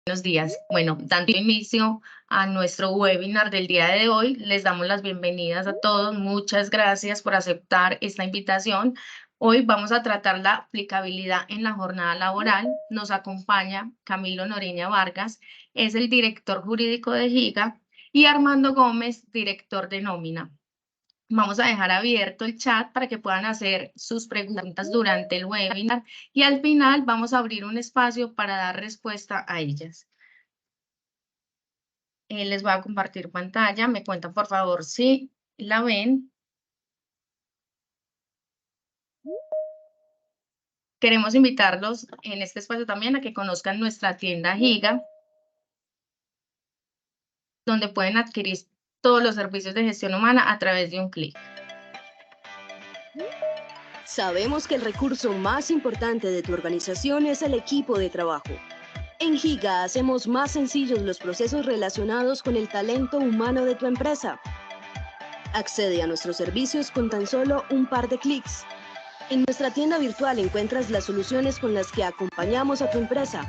Buenos días. Bueno, dando inicio a nuestro webinar del día de hoy, les damos las bienvenidas a todos. Muchas gracias por aceptar esta invitación. Hoy vamos a tratar la aplicabilidad en la jornada laboral. Nos acompaña Camilo Noreña Vargas, es el director jurídico de Giga, y Armando Gómez, director de nómina. Vamos a dejar abierto el chat para que puedan hacer sus preguntas durante el webinar y al final vamos a abrir un espacio para dar respuesta a ellas. Les voy a compartir pantalla. Me cuentan, por favor, si la ven. Queremos invitarlos en este espacio también a que conozcan nuestra tienda Giga, donde pueden adquirir todos los servicios de gestión humana a través de un clic. Sabemos que el recurso más importante de tu organización es el equipo de trabajo. En Giga hacemos más sencillos los procesos relacionados con el talento humano de tu empresa. Accede a nuestros servicios con tan solo un par de clics. En nuestra tienda virtual encuentras las soluciones con las que acompañamos a tu empresa.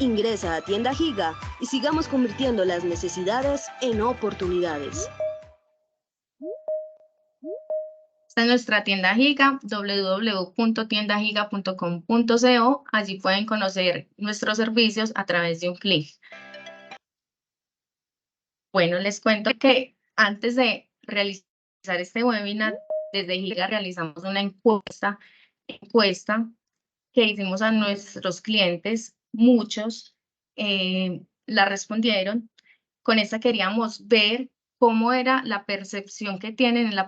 Ingresa a Tienda Giga y sigamos convirtiendo las necesidades en oportunidades. Esta es nuestra tienda Giga, www.tiendagiga.com.co. Allí pueden conocer nuestros servicios a través de un clic. Bueno, les cuento que antes de realizar este webinar, desde Giga realizamos una encuesta que hicimos a nuestros clientes. Muchos la respondieron. Con esta queríamos ver cómo era la percepción que tienen en la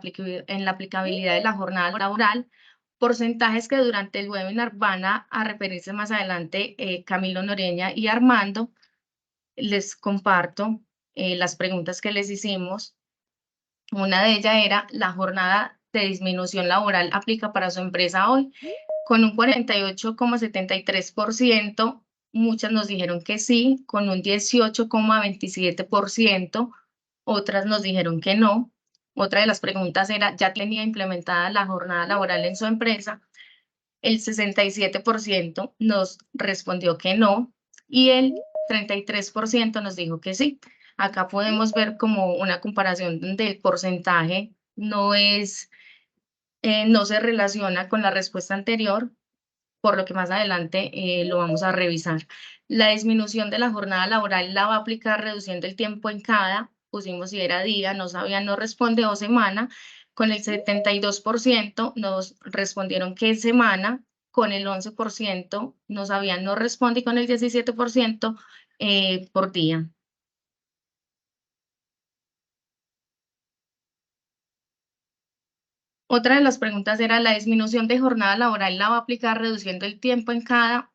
aplicabilidad de la jornada laboral, porcentajes que durante el webinar van a referirse más adelante Camilo Noreña y Armando. Les comparto las preguntas que les hicimos. Una de ellas era: ¿la jornada de disminución laboral aplica para su empresa hoy? Con un 48,73%, muchas nos dijeron que sí, con un 18,27%, otras nos dijeron que no. Otra de las preguntas era: ¿ya tenía implementada la jornada laboral en su empresa? El 67% nos respondió que no y el 33% nos dijo que sí. Acá podemos ver como una comparación donde el porcentaje no se relaciona con la respuesta anterior, por lo que más adelante lo vamos a revisar. La disminución de la jornada laboral la va a aplicar reduciendo el tiempo en cada. Pusimos si era día, no sabía, no responde, o semana. Con el 72% nos respondieron que es semana, con el 11% no sabían, no responde, y con el 17% por día. Otra de las preguntas era: ¿la disminución de jornada laboral la va a aplicar reduciendo el tiempo en cada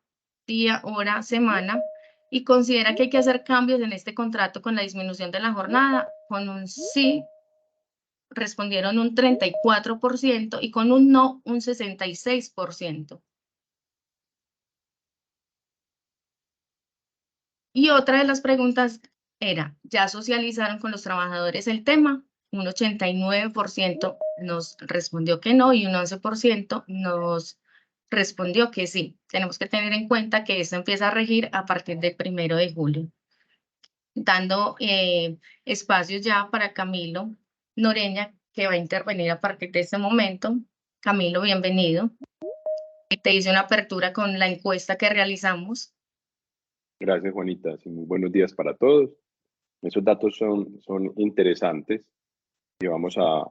día, hora, semana? Y considera que hay que hacer cambios en este contrato con la disminución de la jornada. Con un sí respondieron un 34% y con un no un 66%. Y otra de las preguntas era: ¿ya socializaron con los trabajadores el tema? Un 89% nos respondió que no y un 11% nos respondió que sí. Tenemos que tener en cuenta que esto empieza a regir a partir del 1 de julio. Dando espacios ya para Camilo Noreña, que va a intervenir a partir de este momento. Camilo, bienvenido. Te hice una apertura con la encuesta que realizamos. Gracias, Juanita. Sí, muy buenos días para todos. Esos datos son interesantes y vamos a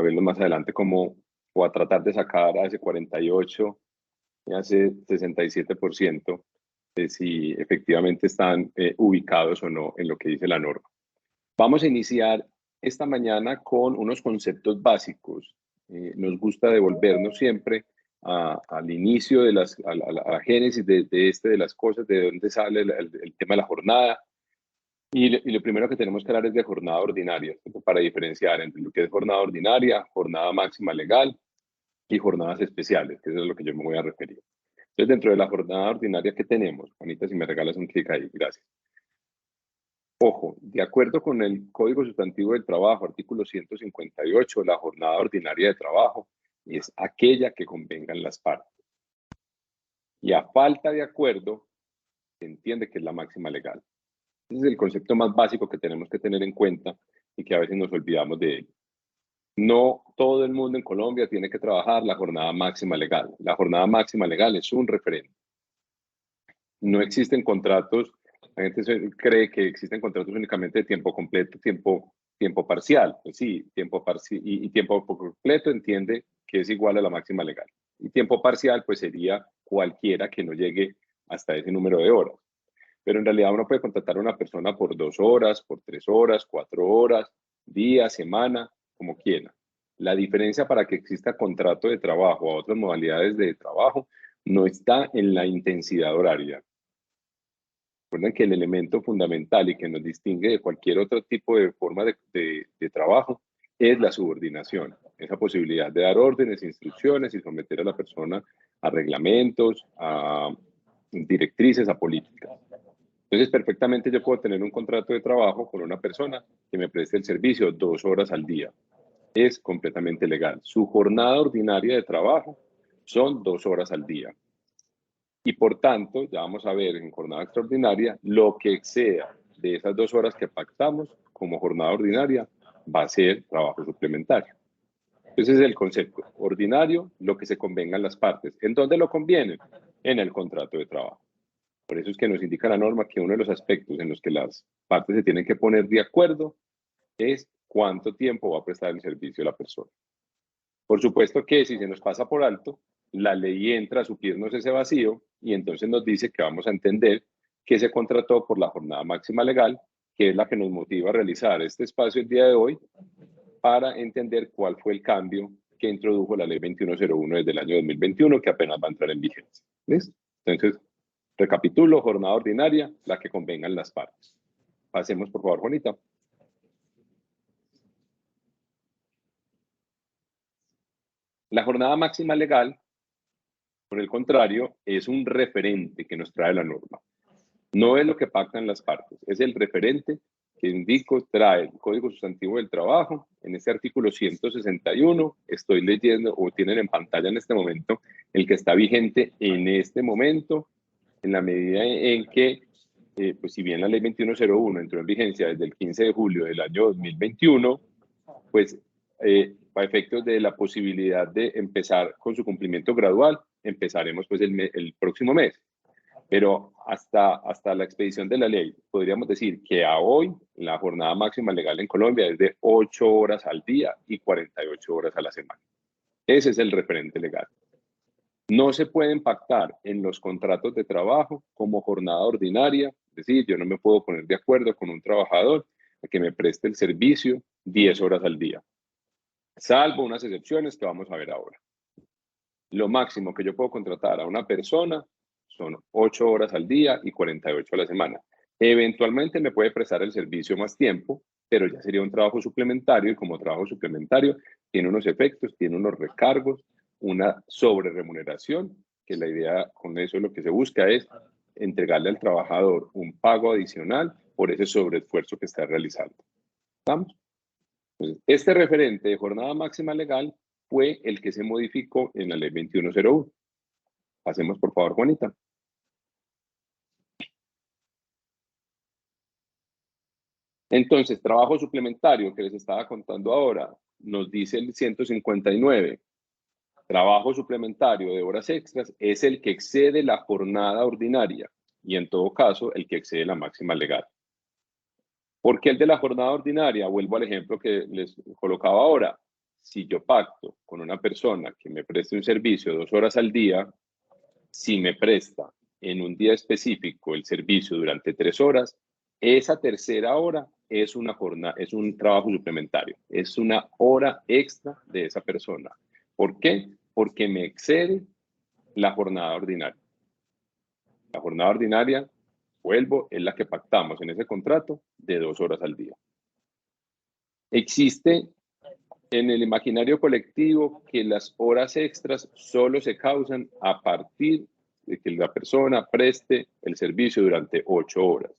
verlos más adelante o a tratar de sacar a ese 48% y a ese 67% de si efectivamente están ubicados o no en lo que dice la norma. Vamos a iniciar esta mañana con unos conceptos básicos. Nos gusta devolvernos siempre al inicio de a la génesis de las cosas, de dónde sale el tema de la jornada. Y lo primero que tenemos que hablar es de jornada ordinaria, para diferenciar entre lo que es jornada ordinaria, jornada máxima legal y jornadas especiales, que eso es a lo que yo me voy a referir. Entonces, dentro de la jornada ordinaria, ¿qué tenemos? Juanita, si me regalas un clic ahí, gracias. Ojo, de acuerdo con el Código Sustantivo del Trabajo, artículo 158, la jornada ordinaria de trabajo es aquella que convengan las partes. Y a falta de acuerdo, se entiende que es la máxima legal. Ese es el concepto más básico que tenemos que tener en cuenta y que a veces nos olvidamos de él. No todo el mundo en Colombia tiene que trabajar la jornada máxima legal. La jornada máxima legal es un referente. No existen contratos, la gente cree que existen contratos únicamente de tiempo completo, tiempo parcial. Pues sí, tiempo parcial y tiempo completo entiende que es igual a la máxima legal. Y tiempo parcial pues sería cualquiera que no llegue hasta ese número de horas. Pero en realidad uno puede contratar a una persona por 2 horas, por 3 horas, 4 horas, día, semana, como quiera. La diferencia para que exista contrato de trabajo a otras modalidades de trabajo no está en la intensidad horaria. Recuerden que el elemento fundamental y que nos distingue de cualquier otro tipo de forma de trabajo es la subordinación, esa posibilidad de dar órdenes, instrucciones y someter a la persona a reglamentos, a directrices, a políticas. Entonces, perfectamente yo puedo tener un contrato de trabajo con una persona que me preste el servicio 2 horas al día. Es completamente legal. Su jornada ordinaria de trabajo son 2 horas al día. Y por tanto, ya vamos a ver en jornada extraordinaria, lo que exceda de esas 2 horas que pactamos como jornada ordinaria va a ser trabajo suplementario. Ese es el concepto. Ordinario, lo que se convengan las partes. ¿En dónde lo convienen? En el contrato de trabajo. Por eso es que nos indica la norma que uno de los aspectos en los que las partes se tienen que poner de acuerdo es cuánto tiempo va a prestar el servicio la persona. Por supuesto que si se nos pasa por alto, la ley entra a suplirnos ese vacío y entonces nos dice que vamos a entender que se contrató por la jornada máxima legal, que es la que nos motiva a realizar este espacio el día de hoy para entender cuál fue el cambio que introdujo la ley 2101 desde el año 2021, que apenas va a entrar en vigencia. ¿Listo? Entonces, recapitulo, jornada ordinaria, la que convengan las partes. Pasemos, por favor, Juanita. La jornada máxima legal, por el contrario, es un referente que nos trae la norma. No es lo que pactan las partes, es el referente que indico trae el Código Sustantivo del Trabajo. En este artículo 161, estoy leyendo, o tienen en pantalla en este momento, el que está vigente en este momento, en la medida en que, pues si bien la ley 2101 entró en vigencia desde el 15 de julio del año 2021, pues a efectos de la posibilidad de empezar con su cumplimiento gradual, empezaremos pues el próximo mes. Pero hasta la expedición de la ley, podríamos decir que a hoy la jornada máxima legal en Colombia es de 8 horas al día y 48 horas a la semana. Ese es el referente legal. No se pueden pactar en los contratos de trabajo como jornada ordinaria, es decir, yo no me puedo poner de acuerdo con un trabajador a que me preste el servicio 10 horas al día, salvo unas excepciones que vamos a ver ahora. Lo máximo que yo puedo contratar a una persona son 8 horas al día y 48 a la semana. Eventualmente me puede prestar el servicio más tiempo, pero ya sería un trabajo suplementario y como trabajo suplementario tiene unos efectos, tiene unos recargos, una sobreremuneración, que la idea con eso lo que se busca es entregarle al trabajador un pago adicional por ese sobreesfuerzo que está realizando. ¿Estamos? Entonces, este referente de jornada máxima legal fue el que se modificó en la ley 2101. Pasemos por favor, Juanita. Entonces, trabajo suplementario que les estaba contando ahora, nos dice el 159. Trabajo suplementario de horas extras es el que excede la jornada ordinaria y en todo caso el que excede la máxima legal. ¿Por qué el de la jornada ordinaria? Vuelvo al ejemplo que les colocaba ahora. Si yo pacto con una persona que me preste un servicio 2 horas al día, si me presta en un día específico el servicio durante 3 horas, esa tercera hora es una jornada, es un trabajo suplementario, es una hora extra de esa persona. ¿Por qué? Porque me excede la jornada ordinaria. La jornada ordinaria, vuelvo, es la que pactamos en ese contrato de 2 horas al día. Existe en el imaginario colectivo que las horas extras solo se causan a partir de que la persona preste el servicio durante 8 horas.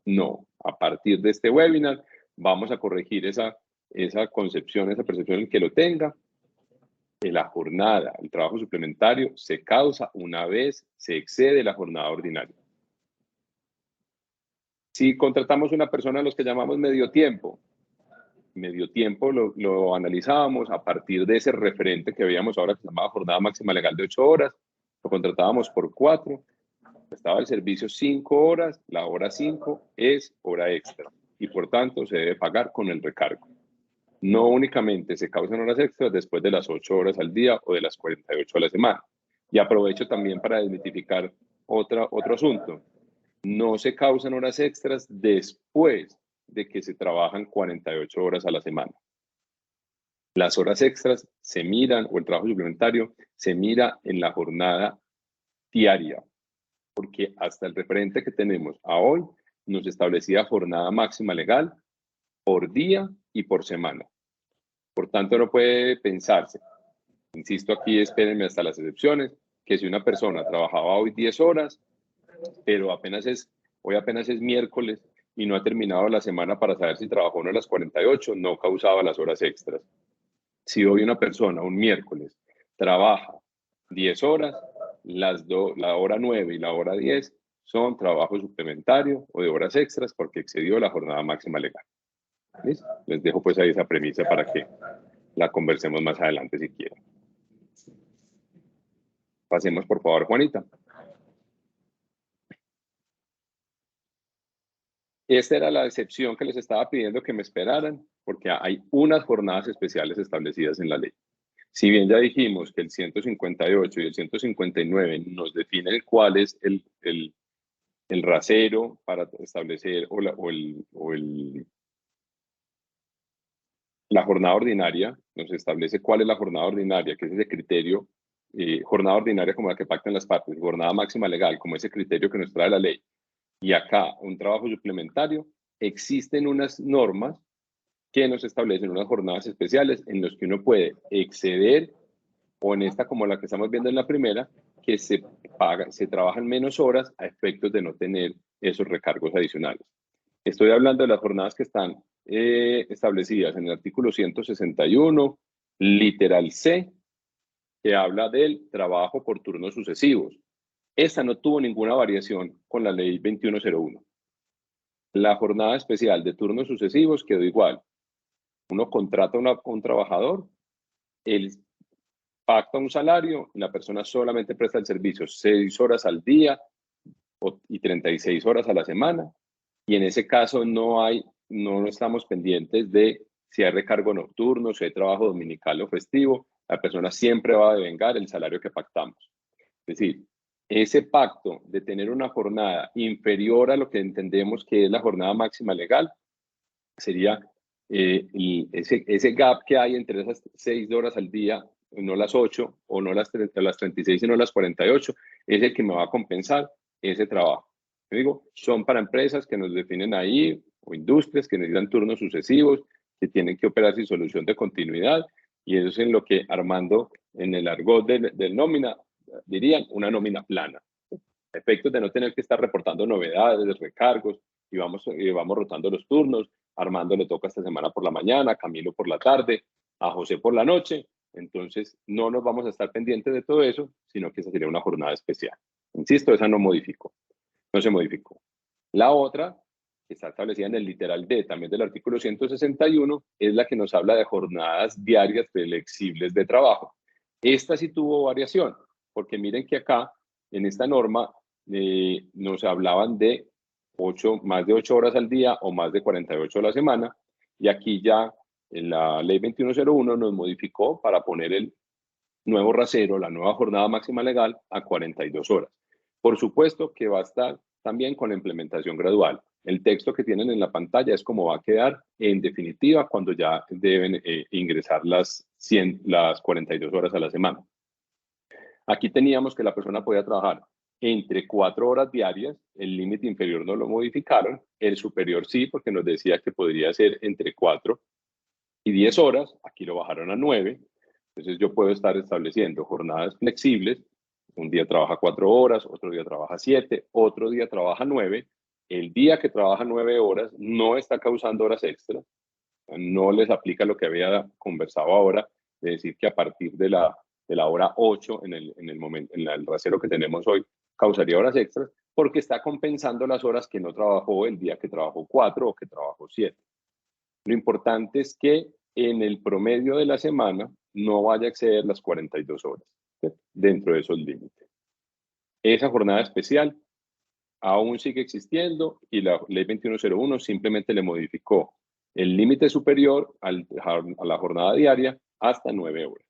No, a partir de este webinar vamos a corregir esa concepción, esa percepción en que lo tenga. La jornada, el trabajo suplementario se causa una vez se excede la jornada ordinaria. Si contratamos una persona, los que llamamos medio tiempo lo analizábamos a partir de ese referente que veíamos ahora que se llamaba jornada máxima legal de 8 horas, lo contratábamos por 4, estaba el servicio 5 horas, la hora 5 es hora extra y por tanto se debe pagar con el recargo. No únicamente se causan horas extras después de las 8 horas al día o de las 48 a la semana. Y aprovecho también para desmitificar otro asunto. No se causan horas extras después de que se trabajan 48 horas a la semana. Las horas extras se miran, o el trabajo suplementario, se mira en la jornada diaria, porque hasta el referente que tenemos a hoy nos establecía jornada máxima legal por día y por semana. Por tanto, no puede pensarse, insisto aquí, espérenme hasta las excepciones, que si una persona trabajaba hoy 10 horas, pero hoy apenas es miércoles y no ha terminado la semana para saber si trabajó o no las 48, no causaba las horas extras. Si hoy una persona, un miércoles, trabaja 10 horas, la hora 9 y la hora 10 son trabajo suplementario o de horas extras porque excedió la jornada máxima legal. ¿Listo? Les dejo pues ahí esa premisa para que la conversemos más adelante si quieren. Pasemos por favor, Juanita. Esta era la excepción que les estaba pidiendo que me esperaran, porque hay unas jornadas especiales establecidas en la ley. Si bien ya dijimos que el 158 y el 159 nos definen cuál es el rasero para establecer la jornada ordinaria, nos establece cuál es la jornada ordinaria, que es ese criterio, jornada ordinaria como la que pactan las partes, jornada máxima legal como ese criterio que nos trae la ley. Y acá, un trabajo suplementario, existen unas normas que nos establecen unas jornadas especiales en las que uno puede exceder, o en esta como la que estamos viendo en la primera, que se trabajan menos horas a efectos de no tener esos recargos adicionales. Estoy hablando de las jornadas que están establecidas en el artículo 161, literal C, que habla del trabajo por turnos sucesivos. Esta no tuvo ninguna variación con la ley 2101. La jornada especial de turnos sucesivos quedó igual. Uno contrata a un trabajador, él pacta un salario, la persona solamente presta el servicio 6 horas al día y 36 horas a la semana. Y en ese caso no estamos pendientes de si hay recargo nocturno, si hay trabajo dominical o festivo. La persona siempre va a devengar el salario que pactamos. Es decir, ese pacto de tener una jornada inferior a lo que entendemos que es la jornada máxima legal sería ese gap que hay entre esas 6 horas al día, no las 8 o no las 36 sino las 48, es el que me va a compensar ese trabajo. Yo digo, son para empresas que nos definen ahí o industrias que necesitan turnos sucesivos, que tienen que operar sin solución de continuidad, y eso es en lo que Armando en el argot del nómina dirían una nómina plana. Efectos de no tener que estar reportando novedades, recargos, y vamos rotando los turnos. Armando le toca esta semana por la mañana, Camilo por la tarde, a José por la noche. Entonces, no nos vamos a estar pendientes de todo eso, sino que esa sería una jornada especial. Insisto, esa no se modificó. La otra, que está establecida en el literal D, también del artículo 161, es la que nos habla de jornadas diarias flexibles de trabajo. Esta sí tuvo variación, porque miren que acá, en esta norma, nos hablaban de más de 8 horas al día o más de 48 a la semana, y aquí ya en la ley 2101 nos modificó para poner el nuevo rasero, la nueva jornada máxima legal a 42 horas. Por supuesto que va a estar también con la implementación gradual. El texto que tienen en la pantalla es como va a quedar en definitiva cuando ya deben ingresar las 42 horas a la semana. Aquí teníamos que la persona podía trabajar entre 4 horas diarias, el límite inferior no lo modificaron, el superior sí, porque nos decía que podría ser entre 4 y 10 horas, aquí lo bajaron a 9, entonces yo puedo estar estableciendo jornadas flexibles, un día trabaja 4 horas, otro día trabaja 7, otro día trabaja 9, el día que trabaja 9 horas no está causando horas extra, no les aplica lo que había conversado ahora, de decir que a partir de la hora 8 en el rasero que tenemos hoy, causaría horas extras, porque está compensando las horas que no trabajó el día que trabajó 4 o que trabajó 7. Lo importante es que en el promedio de la semana no vaya a exceder las 42 horas, ¿sí?, dentro de esos límites. Esa jornada especial aún sigue existiendo y la ley 2101 simplemente le modificó el límite superior a la jornada diaria hasta 9 horas.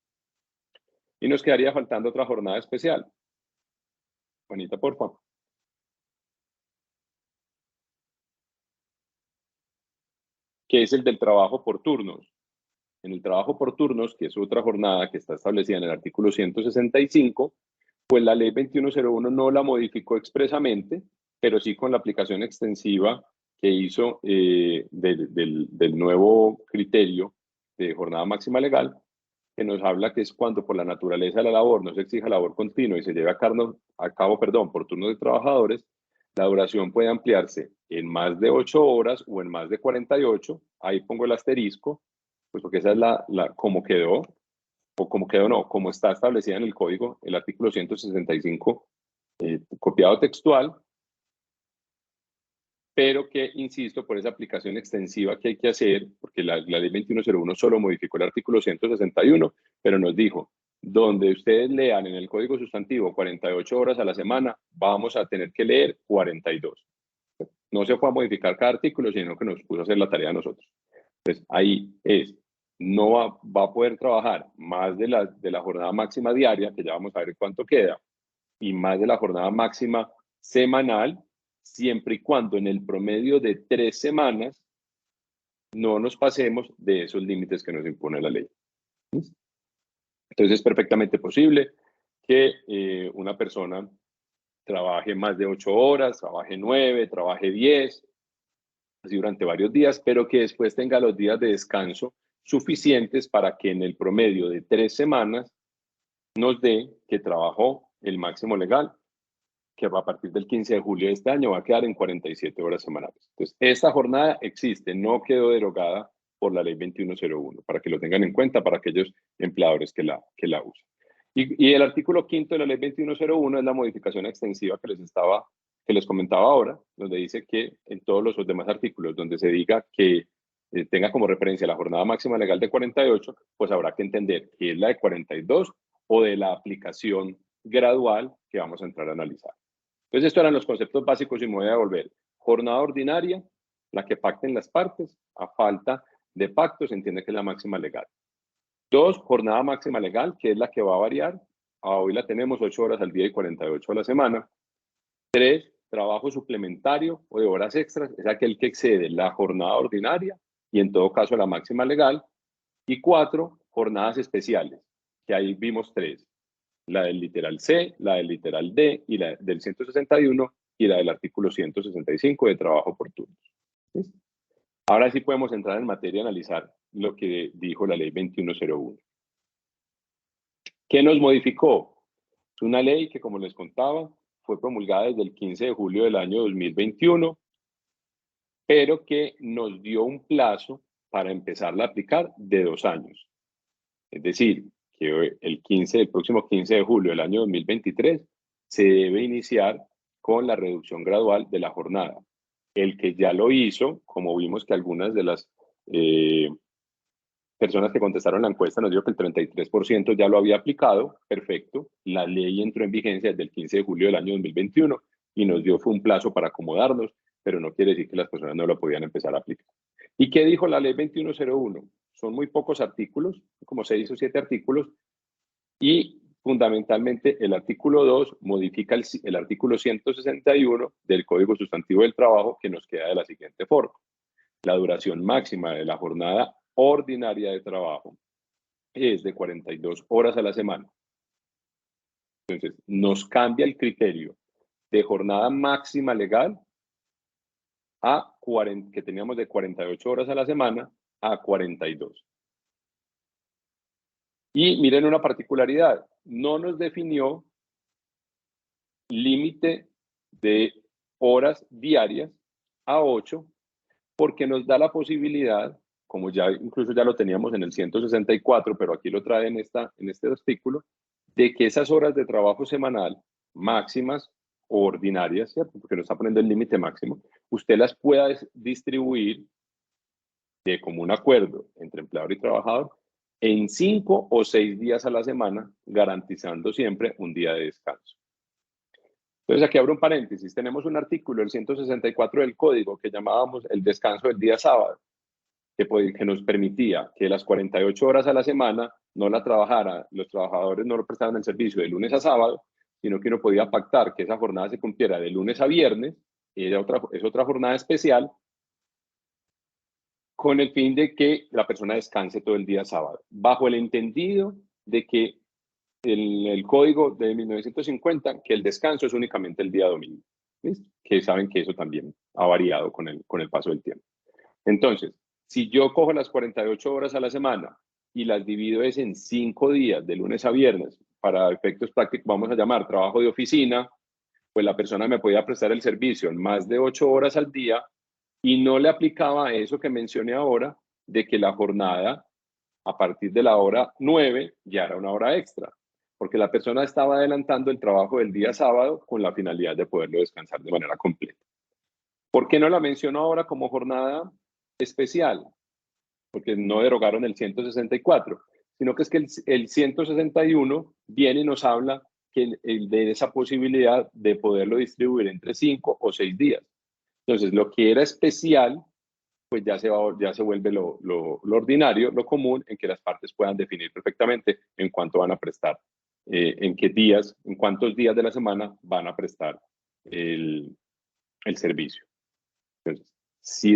Y nos quedaría faltando otra jornada especial. Juanita, por favor. Que es el del trabajo por turnos. En el trabajo por turnos, que es otra jornada que está establecida en el artículo 165, pues la ley 2101 no la modificó expresamente, pero sí con la aplicación extensiva que hizo del nuevo criterio de jornada máxima legal, que nos habla que es cuando por la naturaleza de la labor no se exija labor continua y se lleve a cabo por turnos de trabajadores, la duración puede ampliarse en más de 8 horas o en más de 48. Ahí pongo el asterisco, pues porque esa es como quedó, o como quedó no, como está establecida en el código, el artículo 165, copiado textual, pero que, insisto, por esa aplicación extensiva que hay que hacer, porque la ley 2101 solo modificó el artículo 161, pero nos dijo, donde ustedes lean en el código sustantivo 48 horas a la semana, vamos a tener que leer 42. No se fue a modificar cada artículo, sino que nos puso a hacer la tarea a nosotros. Entonces, ahí no va a poder trabajar más de la jornada máxima diaria, que ya vamos a ver cuánto queda, y más de la jornada máxima semanal, siempre y cuando en el promedio de 3 semanas no nos pasemos de esos límites que nos impone la ley. Entonces es perfectamente posible que una persona trabaje más de 8 horas, trabaje 9, trabaje 10, así durante varios días, pero que después tenga los días de descanso suficientes para que en el promedio de 3 semanas nos dé que trabajó el máximo legal, que a partir del 15 de julio de este año va a quedar en 47 horas semanales. Entonces, esta jornada existe, no quedó derogada por la ley 2101, para que lo tengan en cuenta para aquellos empleadores que la usan. Y el artículo 5º de la ley 2101 es la modificación extensiva que les comentaba ahora, donde dice que en todos los demás artículos donde se diga que tenga como referencia la jornada máxima legal de 48, pues habrá que entender que es la de 42 o de la aplicación gradual que vamos a entrar a analizar. Entonces, estos eran los conceptos básicos y me voy a devolver. Jornada ordinaria, la que pacten las partes, a falta de pacto se entiende que es la máxima legal. 2, jornada máxima legal, que es la que va a variar. Hoy la tenemos 8 horas al día y 48 a la semana. 3, trabajo suplementario o de horas extras, es aquel que excede la jornada ordinaria y en todo caso la máxima legal. Y 4, jornadas especiales, que ahí vimos 3. La del literal C, la del literal D y la del 161 y la del artículo 165 de trabajo por turnos. ¿Sí? Ahora sí podemos entrar en materia y analizar lo que dijo la ley 2101. ¿Qué nos modificó? Es una ley que, como les contaba, fue promulgada desde el 15 de julio del año 2021, pero que nos dio un plazo para empezarla a aplicar de 2 años. Es decir, que el próximo 15 de julio del año 2023 se debe iniciar con la reducción gradual de la jornada. El que ya lo hizo, como vimos que algunas de las personas que contestaron la encuesta nos dijo que el 33% ya lo había aplicado, perfecto. La ley entró en vigencia desde el 15 de julio del año 2021 y nos dio fue un plazo para acomodarnos, pero no quiere decir que las personas no lo podían empezar a aplicar. ¿Y qué dijo la ley 2101? Son muy pocos artículos, como 6 o 7 artículos, y fundamentalmente el artículo 2 modifica el artículo 161 del Código Sustantivo del Trabajo, que nos queda de la siguiente forma. La duración máxima de la jornada ordinaria de trabajo es de 42 horas a la semana. Entonces, nos cambia el criterio de jornada máxima legal que teníamos de 48 horas a la semana a 42. Y miren una particularidad, no nos definió límite de horas diarias a 8, porque nos da la posibilidad, como ya incluso ya lo teníamos en el 164, pero aquí lo trae en este artículo, de que esas horas de trabajo semanal máximas o ordinarias, ¿cierto? Porque no está poniendo el límite máximo, usted las pueda distribuir de común acuerdo entre empleador y trabajador en 5 o 6 días a la semana, garantizando siempre un día de descanso. Entonces, aquí abro un paréntesis. Tenemos un artículo, el 164 del Código, que llamábamos el descanso del día sábado, que nos permitía que las 48 horas a la semana no la trabajara, los trabajadores no lo prestaban el servicio de lunes a sábado, sino que uno podía pactar que esa jornada se cumpliera de lunes a viernes, y es otra jornada especial, con el fin de que la persona descanse todo el día sábado, bajo el entendido de que el código de 1950, que el descanso es únicamente el día domingo. ¿Listo? Que saben que eso también ha variado con el paso del tiempo. Entonces, si yo cojo las 48 horas a la semana y las divido en 5 días, de lunes a viernes, para efectos prácticos vamos a llamar trabajo de oficina, pues la persona me podía prestar el servicio en más de 8 horas al día y no le aplicaba eso que mencioné ahora, de que la jornada a partir de la hora 9 ya era una hora extra, porque la persona estaba adelantando el trabajo del día sábado con la finalidad de poderlo descansar de manera completa. ¿Por qué no la menciono ahora como jornada especial? Porque no derogaron el 164, sino que es que el 161 viene y nos habla de esa posibilidad de poderlo distribuir entre 5 o 6 días. Entonces, lo que era especial, pues ya se vuelve lo ordinario, lo común, en que las partes puedan definir perfectamente en cuánto van a prestar, en cuántos días de la semana van a prestar el servicio. Entonces, si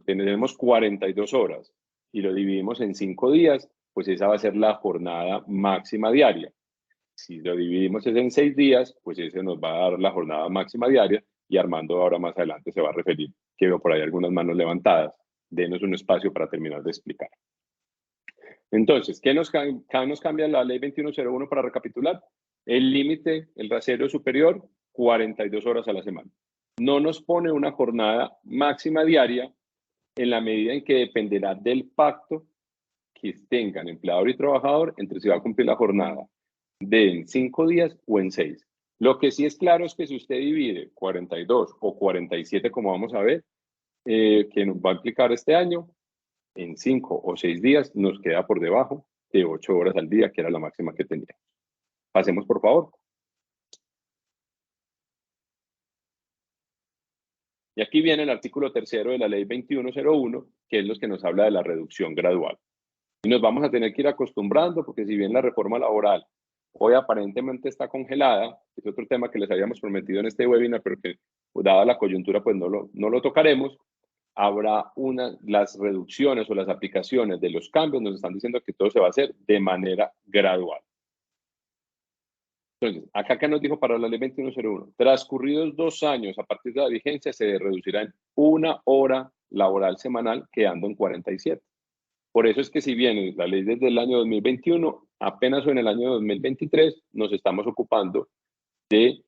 tenemos 42 horas y lo dividimos en 5 días, pues esa va a ser la jornada máxima diaria. Si lo dividimos en 6 días, pues ese nos va a dar la jornada máxima diaria, y Armando ahora más adelante se va a referir, que veo por ahí algunas manos levantadas. Denos un espacio para terminar de explicar. Entonces, ¿qué nos cambia la ley 2101 para recapitular? El límite, el rasero superior, 42 horas a la semana. No nos pone una jornada máxima diaria en la medida en que dependerá del pacto que tengan empleador y trabajador entre si va a cumplir la jornada en 5 días o en 6. Lo que sí es claro es que si usted divide 42 o 47, como vamos a ver, que nos va a aplicar este año, en 5 o 6 días nos queda por debajo de 8 horas al día, que era la máxima que teníamos. Pasemos, por favor. Y aquí viene el artículo 3 de la ley 2101, que es lo que nos habla de la reducción gradual. Y nos vamos a tener que ir acostumbrando, porque si bien la reforma laboral hoy aparentemente está congelada, es otro tema que les habíamos prometido en este webinar, pero que dada la coyuntura pues no lo tocaremos. Habrá las reducciones o las aplicaciones de los cambios, nos están diciendo que todo se va a hacer de manera gradual. Entonces, acá nos dijo para la ley 2101, transcurridos 2 años a partir de la vigencia, se reducirá en 1 hora laboral semanal, quedando en 47. Por eso es que si bien la ley desde el año 2021, apenas en el año 2023 nos estamos ocupando de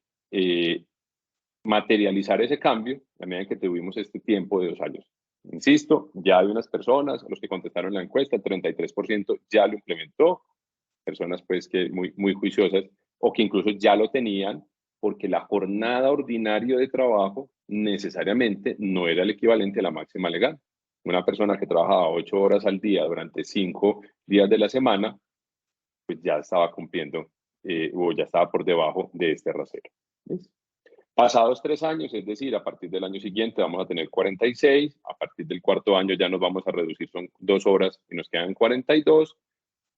materializar ese cambio a medida que tuvimos este tiempo de 2 años. Insisto, ya hay unas personas, los que contestaron la encuesta, el 33% ya lo implementó, personas pues que muy juiciosas o que incluso ya lo tenían, porque la jornada ordinaria de trabajo necesariamente no era el equivalente a la máxima legal. Una persona que trabajaba 8 horas al día durante 5 días de la semana, pues ya estaba cumpliendo o ya estaba por debajo de este rasero. ¿Ves? Pasados 3 años, es decir, a partir del año siguiente vamos a tener 46, a partir del 4.º año ya nos vamos a reducir, son 2 horas y nos quedan 42,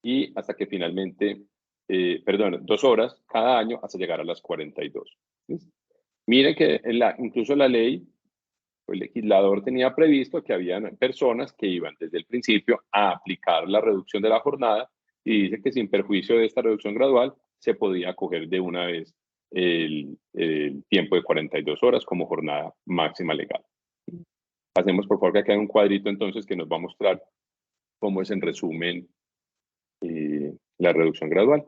y hasta que finalmente, 2 horas cada año hasta llegar a las 42. ¿Ves? Miren que incluso la ley, el legislador tenía previsto que había personas que iban desde el principio a aplicar la reducción de la jornada, y dice que sin perjuicio de esta reducción gradual se podía acoger de una vez el tiempo de 42 horas como jornada máxima legal. Pasemos por favor, que acá hay un cuadrito entonces que nos va a mostrar cómo es en resumen la reducción gradual.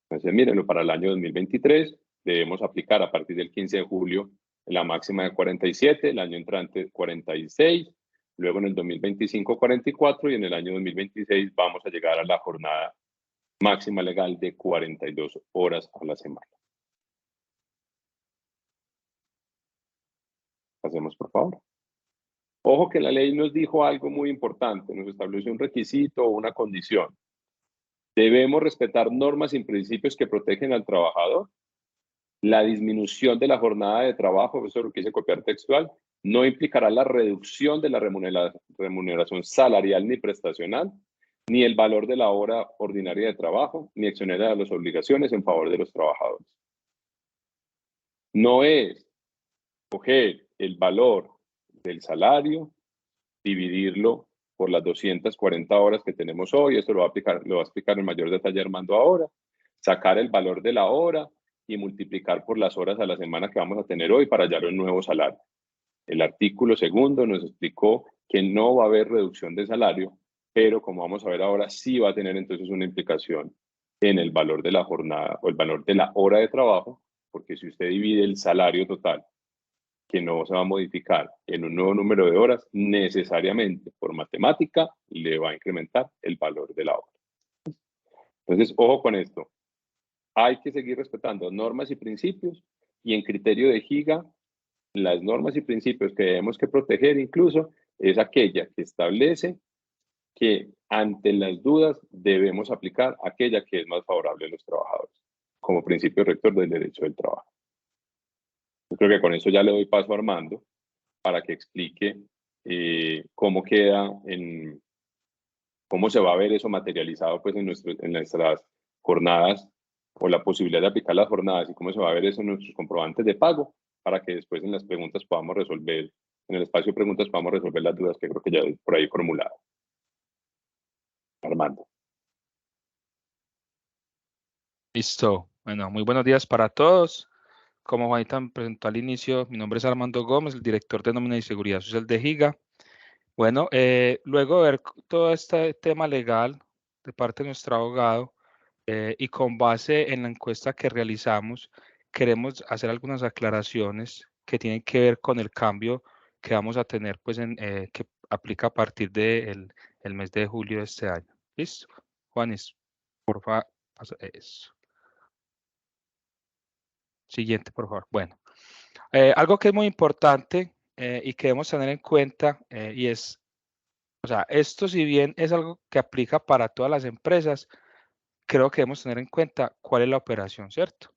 Entonces mírenlo, para el año 2023 debemos aplicar a partir del 15 de julio la máxima de 47, el año entrante 46, luego en el 2025 44 y en el año 2026 vamos a llegar a la jornada máxima legal de 42 horas a la semana. Pasemos, por favor. Ojo que la ley nos dijo algo muy importante, nos estableció un requisito o una condición. Debemos respetar normas y principios que protegen al trabajador. La disminución de la jornada de trabajo, eso es lo que hice copiar textual, no implicará la reducción de la remuneración salarial ni prestacional, ni el valor de la hora ordinaria de trabajo, ni exonerar de las obligaciones en favor de los trabajadores. No es coger el valor del salario, dividirlo por las 240 horas que tenemos hoy, esto lo va a explicar en mayor detalle Armando ahora, sacar el valor de la hora y multiplicar por las horas a la semana que vamos a tener hoy para hallar un nuevo salario. El artículo segundo nos explicó que no va a haber reducción de salario, pero como vamos a ver ahora, sí va a tener entonces una implicación en el valor de la jornada o el valor de la hora de trabajo, porque si usted divide el salario total, que no se va a modificar en un nuevo número de horas, necesariamente por matemática le va a incrementar el valor de la hora. Entonces, ojo con esto. Hay que seguir respetando normas y principios y en criterio de Giga, las normas y principios que debemos que proteger incluso es aquella que establece que ante las dudas debemos aplicar aquella que es más favorable a los trabajadores, como principio rector del derecho del trabajo. Yo creo que con eso ya le doy paso a Armando para que explique cómo queda, cómo se va a ver eso materializado pues, en nuestras jornadas o la posibilidad de aplicar las jornadas y cómo se va a ver eso en nuestros comprobantes de pago para que después en las preguntas podamos resolver, en el espacio de preguntas podamos resolver las dudas que creo que ya por ahí formulado. Armando. Listo. Bueno, muy buenos días para todos. Como Juanita me presentó al inicio, mi nombre es Armando Gómez, el director de Nómina y Seguridad Social de Giga. Bueno, luego de ver todo este tema legal de parte de nuestro abogado y con base en la encuesta que realizamos, queremos hacer algunas aclaraciones que tienen que ver con el cambio que vamos a tener, pues, que aplica a partir del mes de julio de este año. ¿Listo? Juanes, por favor, eso. Siguiente, por favor. Bueno, algo que es muy importante y que debemos tener en cuenta y es, o sea, esto si bien es algo que aplica para todas las empresas, creo que debemos tener en cuenta cuál es la operación, ¿cierto?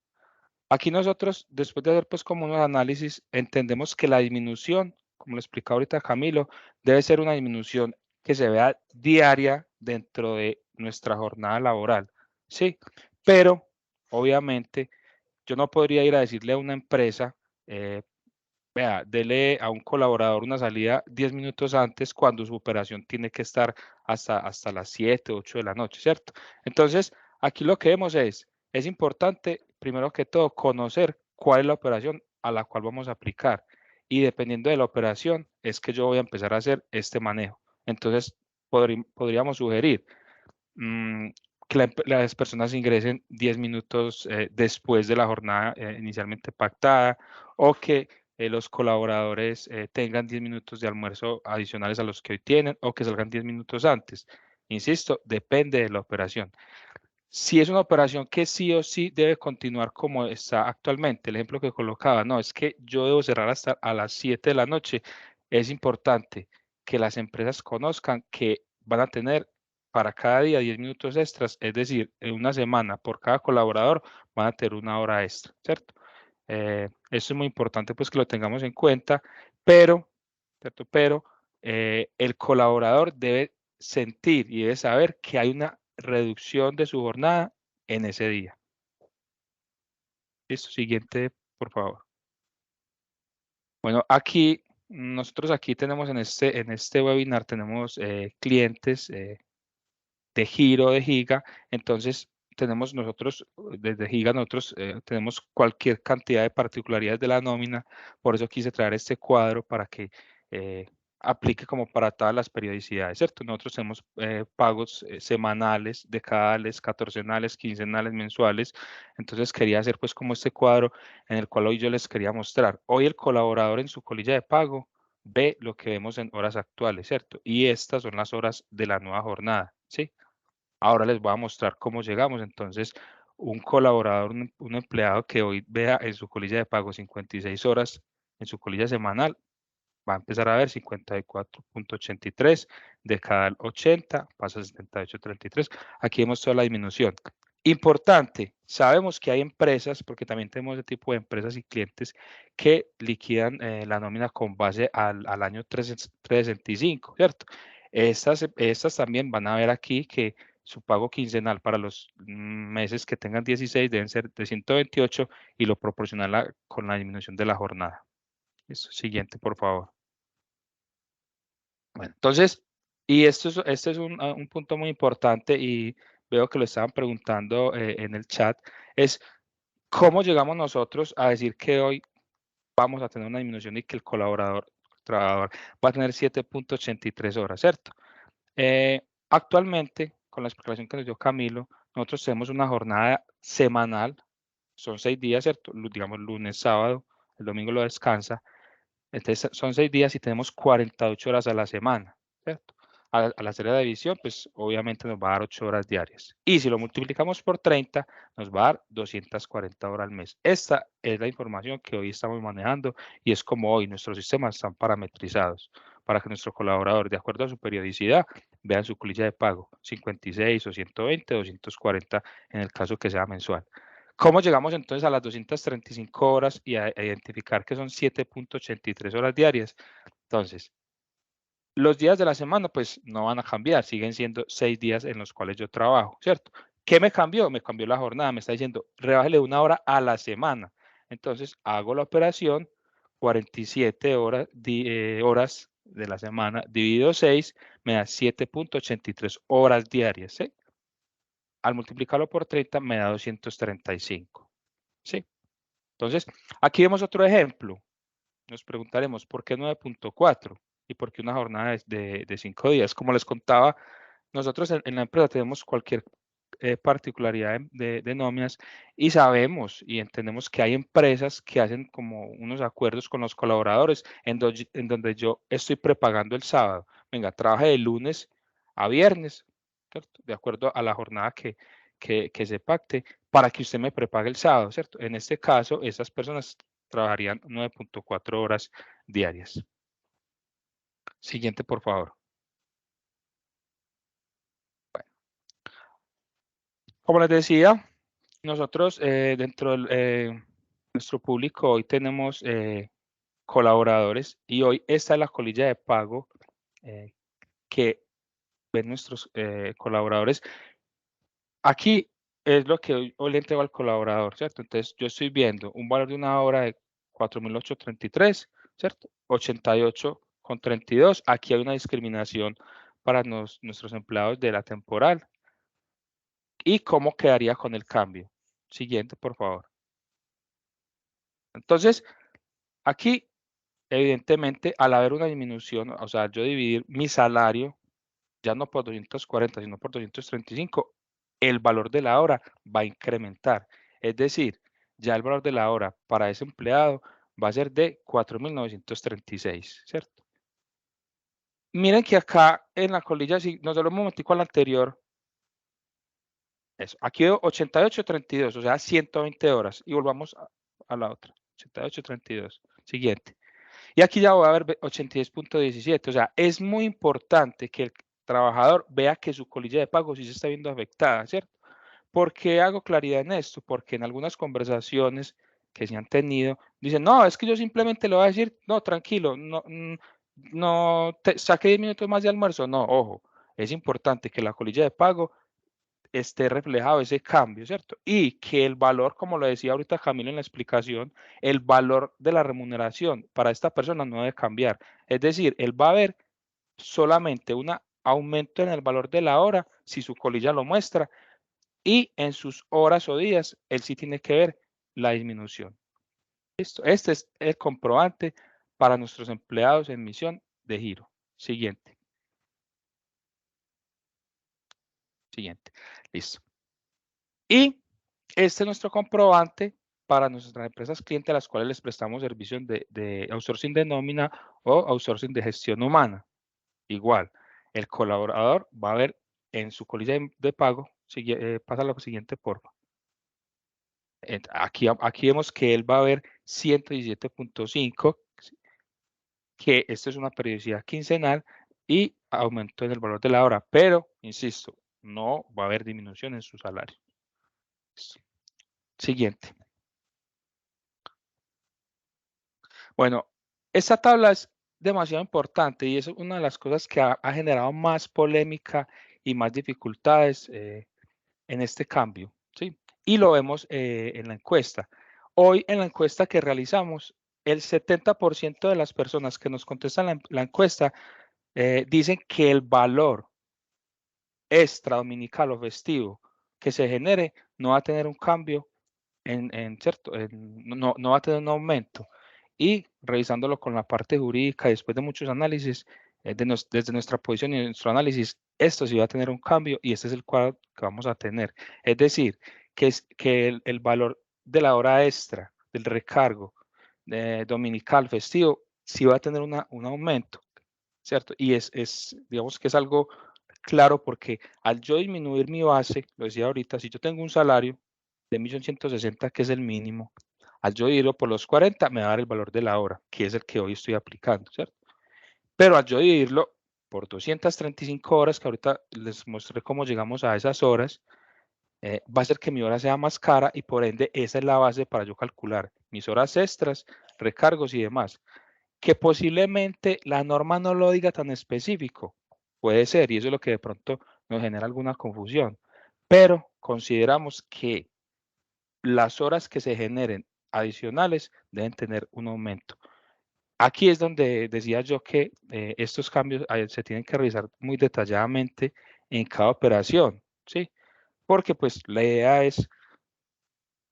Aquí nosotros, después de hacer pues como unos análisis, entendemos que la disminución, como lo explicaba ahorita Camilo, debe ser una disminución que se vea diaria dentro de nuestra jornada laboral, ¿sí? Pero, obviamente, yo no podría ir a decirle a una empresa, vea, dele a un colaborador una salida 10 minutos antes cuando su operación tiene que estar hasta las 7, 8 de la noche, ¿cierto? Entonces, aquí lo que vemos es importante, primero que todo, conocer cuál es la operación a la cual vamos a aplicar. Y dependiendo de la operación, es que yo voy a empezar a hacer este manejo. Entonces, podríamos sugerir que las personas ingresen 10 minutos después de la jornada inicialmente pactada o que los colaboradores tengan 10 minutos de almuerzo adicionales a los que hoy tienen o que salgan 10 minutos antes. Insisto, depende de la operación. Si es una operación que sí o sí debe continuar como está actualmente, el ejemplo que colocaba, no, es que yo debo cerrar hasta a las 7 de la noche, es importante que las empresas conozcan que van a tener para cada día 10 minutos extras, es decir, en una semana por cada colaborador van a tener una hora extra, ¿cierto? Eso es muy importante pues que lo tengamos en cuenta, pero, ¿cierto? Pero el colaborador debe sentir y debe saber que hay una reducción de su jornada en ese día. Listo, siguiente, por favor. Bueno, aquí, nosotros aquí tenemos en este webinar, tenemos clientes de giro de Giga, entonces tenemos nosotros, desde Giga, nosotros tenemos cualquier cantidad de particularidades de la nómina, por eso quise traer este cuadro para que aplique como para todas las periodicidades, ¿cierto? Nosotros tenemos pagos semanales, decadales, catorcenales, quincenales, mensuales, entonces quería hacer pues como este cuadro en el cual hoy yo les quería mostrar. Hoy el colaborador en su colilla de pago ve lo que vemos en horas actuales, ¿cierto? Y estas son las horas de la nueva jornada, ¿sí? Ahora les voy a mostrar cómo llegamos. Entonces, un colaborador, un empleado que hoy vea en su colilla de pago 56 horas en su colilla semanal, va a empezar a ver 54.83 de cada 80, pasa a 78.33. Aquí vemos toda la disminución. Importante, sabemos que hay empresas, porque también tenemos ese tipo de empresas y clientes que liquidan la nómina con base al año 365, ¿cierto? Estas también van a ver aquí que su pago quincenal para los meses que tengan 16 deben ser de 128 y lo proporcional con la disminución de la jornada. Eso, siguiente, por favor. Bueno, entonces, y este es un punto muy importante y veo que lo estaban preguntando en el chat, es cómo llegamos nosotros a decir que hoy vamos a tener una disminución y que el trabajador va a tener 7.83 horas, ¿cierto? Actualmente, con la explicación que nos dio Camilo, nosotros tenemos una jornada semanal, son 6 días, ¿cierto? Digamos lunes, sábado, el domingo lo descansa. Entonces son 6 días y tenemos 48 horas a la semana, ¿cierto? A la serie de división, pues obviamente nos va a dar 8 horas diarias. Y si lo multiplicamos por 30, nos va a dar 240 horas al mes. Esta es la información que hoy estamos manejando y es como hoy nuestros sistemas están parametrizados para que nuestro colaborador, de acuerdo a su periodicidad, vea su colilla de pago, 56 o 120, 240 en el caso que sea mensual. ¿Cómo llegamos entonces a las 235 horas y a identificar que son 7.83 horas diarias? Entonces, los días de la semana pues no van a cambiar, siguen siendo 6 días en los cuales yo trabajo, ¿cierto? ¿Qué me cambió? Me cambió la jornada, me está diciendo, rebájale 1 hora a la semana. Entonces, hago la operación, 47 horas de la semana dividido 6, me da 7.83 horas diarias, ¿sí? Al multiplicarlo por 30 me da 235, ¿sí? Entonces, aquí vemos otro ejemplo. Nos preguntaremos, ¿por qué 9.4? ¿Y por qué una jornada de 5 días? Como les contaba, nosotros en la empresa tenemos cualquier particularidad de nóminas y sabemos y entendemos que hay empresas que hacen como unos acuerdos con los colaboradores en donde yo estoy prepagando el sábado. Venga, trabaje de lunes a viernes, ¿cierto? De acuerdo a la jornada que se pacte para que usted me prepague el sábado, ¿cierto? En este caso, esas personas trabajarían 9.4 horas diarias. Siguiente, por favor. Bueno, como les decía, nosotros dentro de nuestro público hoy tenemos colaboradores y hoy esta es la colilla de pago que ven nuestros colaboradores. Aquí es lo que hoy le entrego al colaborador, ¿cierto? Entonces yo estoy viendo un valor de una hora de 4.833, ¿cierto? 88.32. Aquí hay una discriminación para nuestros empleados de la temporal. ¿Y cómo quedaría con el cambio? Siguiente, por favor. Entonces, aquí, evidentemente, al haber una disminución, o sea, yo dividir mi salario, ya no por 240, sino por 235, el valor de la hora va a incrementar. Es decir, ya el valor de la hora para ese empleado va a ser de 4.936, ¿cierto? Miren que acá en la colilla, si nos volvemos un momentico al anterior, eso, aquí veo 88.32, o sea, 120 horas. Y volvamos a la otra, 88.32, siguiente. Y aquí ya voy a ver 86.17, o sea, es muy importante que el trabajador vea que su colilla de pago sí se está viendo afectada, ¿cierto? ¿Por qué hago claridad en esto? Porque en algunas conversaciones que se han tenido, dicen, no, es que yo simplemente le voy a decir, no, tranquilo, no saque 10 minutos más de almuerzo. No, ojo, es importante que la colilla de pago esté reflejado ese cambio, ¿cierto? Y que el valor, como lo decía ahorita Camilo en la explicación, el valor de la remuneración para esta persona no debe cambiar. Es decir, él va a ver solamente un aumento en el valor de la hora si su colilla lo muestra y en sus horas o días, él sí tiene que ver la disminución. Listo. Este es el comprobante para nuestros empleados en misión de giro. Siguiente. Siguiente. Listo. Y este es nuestro comprobante para nuestras empresas clientes a las cuales les prestamos servicios de outsourcing de nómina o outsourcing de gestión humana. Igual, el colaborador va a ver en su colilla de pago, pasa a lo siguiente, por favor. Aquí vemos que él va a ver 117.5 que esto es una periodicidad quincenal y aumento en el valor de la hora, pero, insisto, no va a haber disminución en su salario. Siguiente. Bueno, esta tabla es demasiado importante y es una de las cosas que ha generado más polémica y más dificultades en este cambio, ¿sí? Y lo vemos en la encuesta. Hoy en la encuesta que realizamos, el 70% de las personas que nos contestan la encuesta dicen que el valor extra dominical o festivo que se genere no va a tener un cambio cierto, no va a tener un aumento. Y revisándolo con la parte jurídica, después de muchos análisis, desde nuestra posición y nuestro análisis, esto sí va a tener un cambio y este es el cuadro que vamos a tener. Es decir, que el valor de la hora extra, del recargo dominical, festivo, sí va a tener un aumento, ¿cierto? Y digamos que es algo claro porque al yo disminuir mi base, lo decía ahorita, si yo tengo un salario de 1.160.000, que es el mínimo, al yo dividirlo por los 40, me va a dar el valor de la hora, que es el que hoy estoy aplicando, ¿cierto? Pero al yo dividirlo por 235 horas, que ahorita les mostré cómo llegamos a esas horas, va a ser que mi hora sea más cara y por ende esa es la base para yo calcular mis horas extras, recargos y demás. Que posiblemente la norma no lo diga tan específico, puede ser, y eso es lo que de pronto nos genera alguna confusión, pero consideramos que las horas que se generen adicionales deben tener un aumento. Aquí es donde decía yo que estos cambios se tienen que revisar muy detalladamente en cada operación, ¿sí? Porque pues la idea es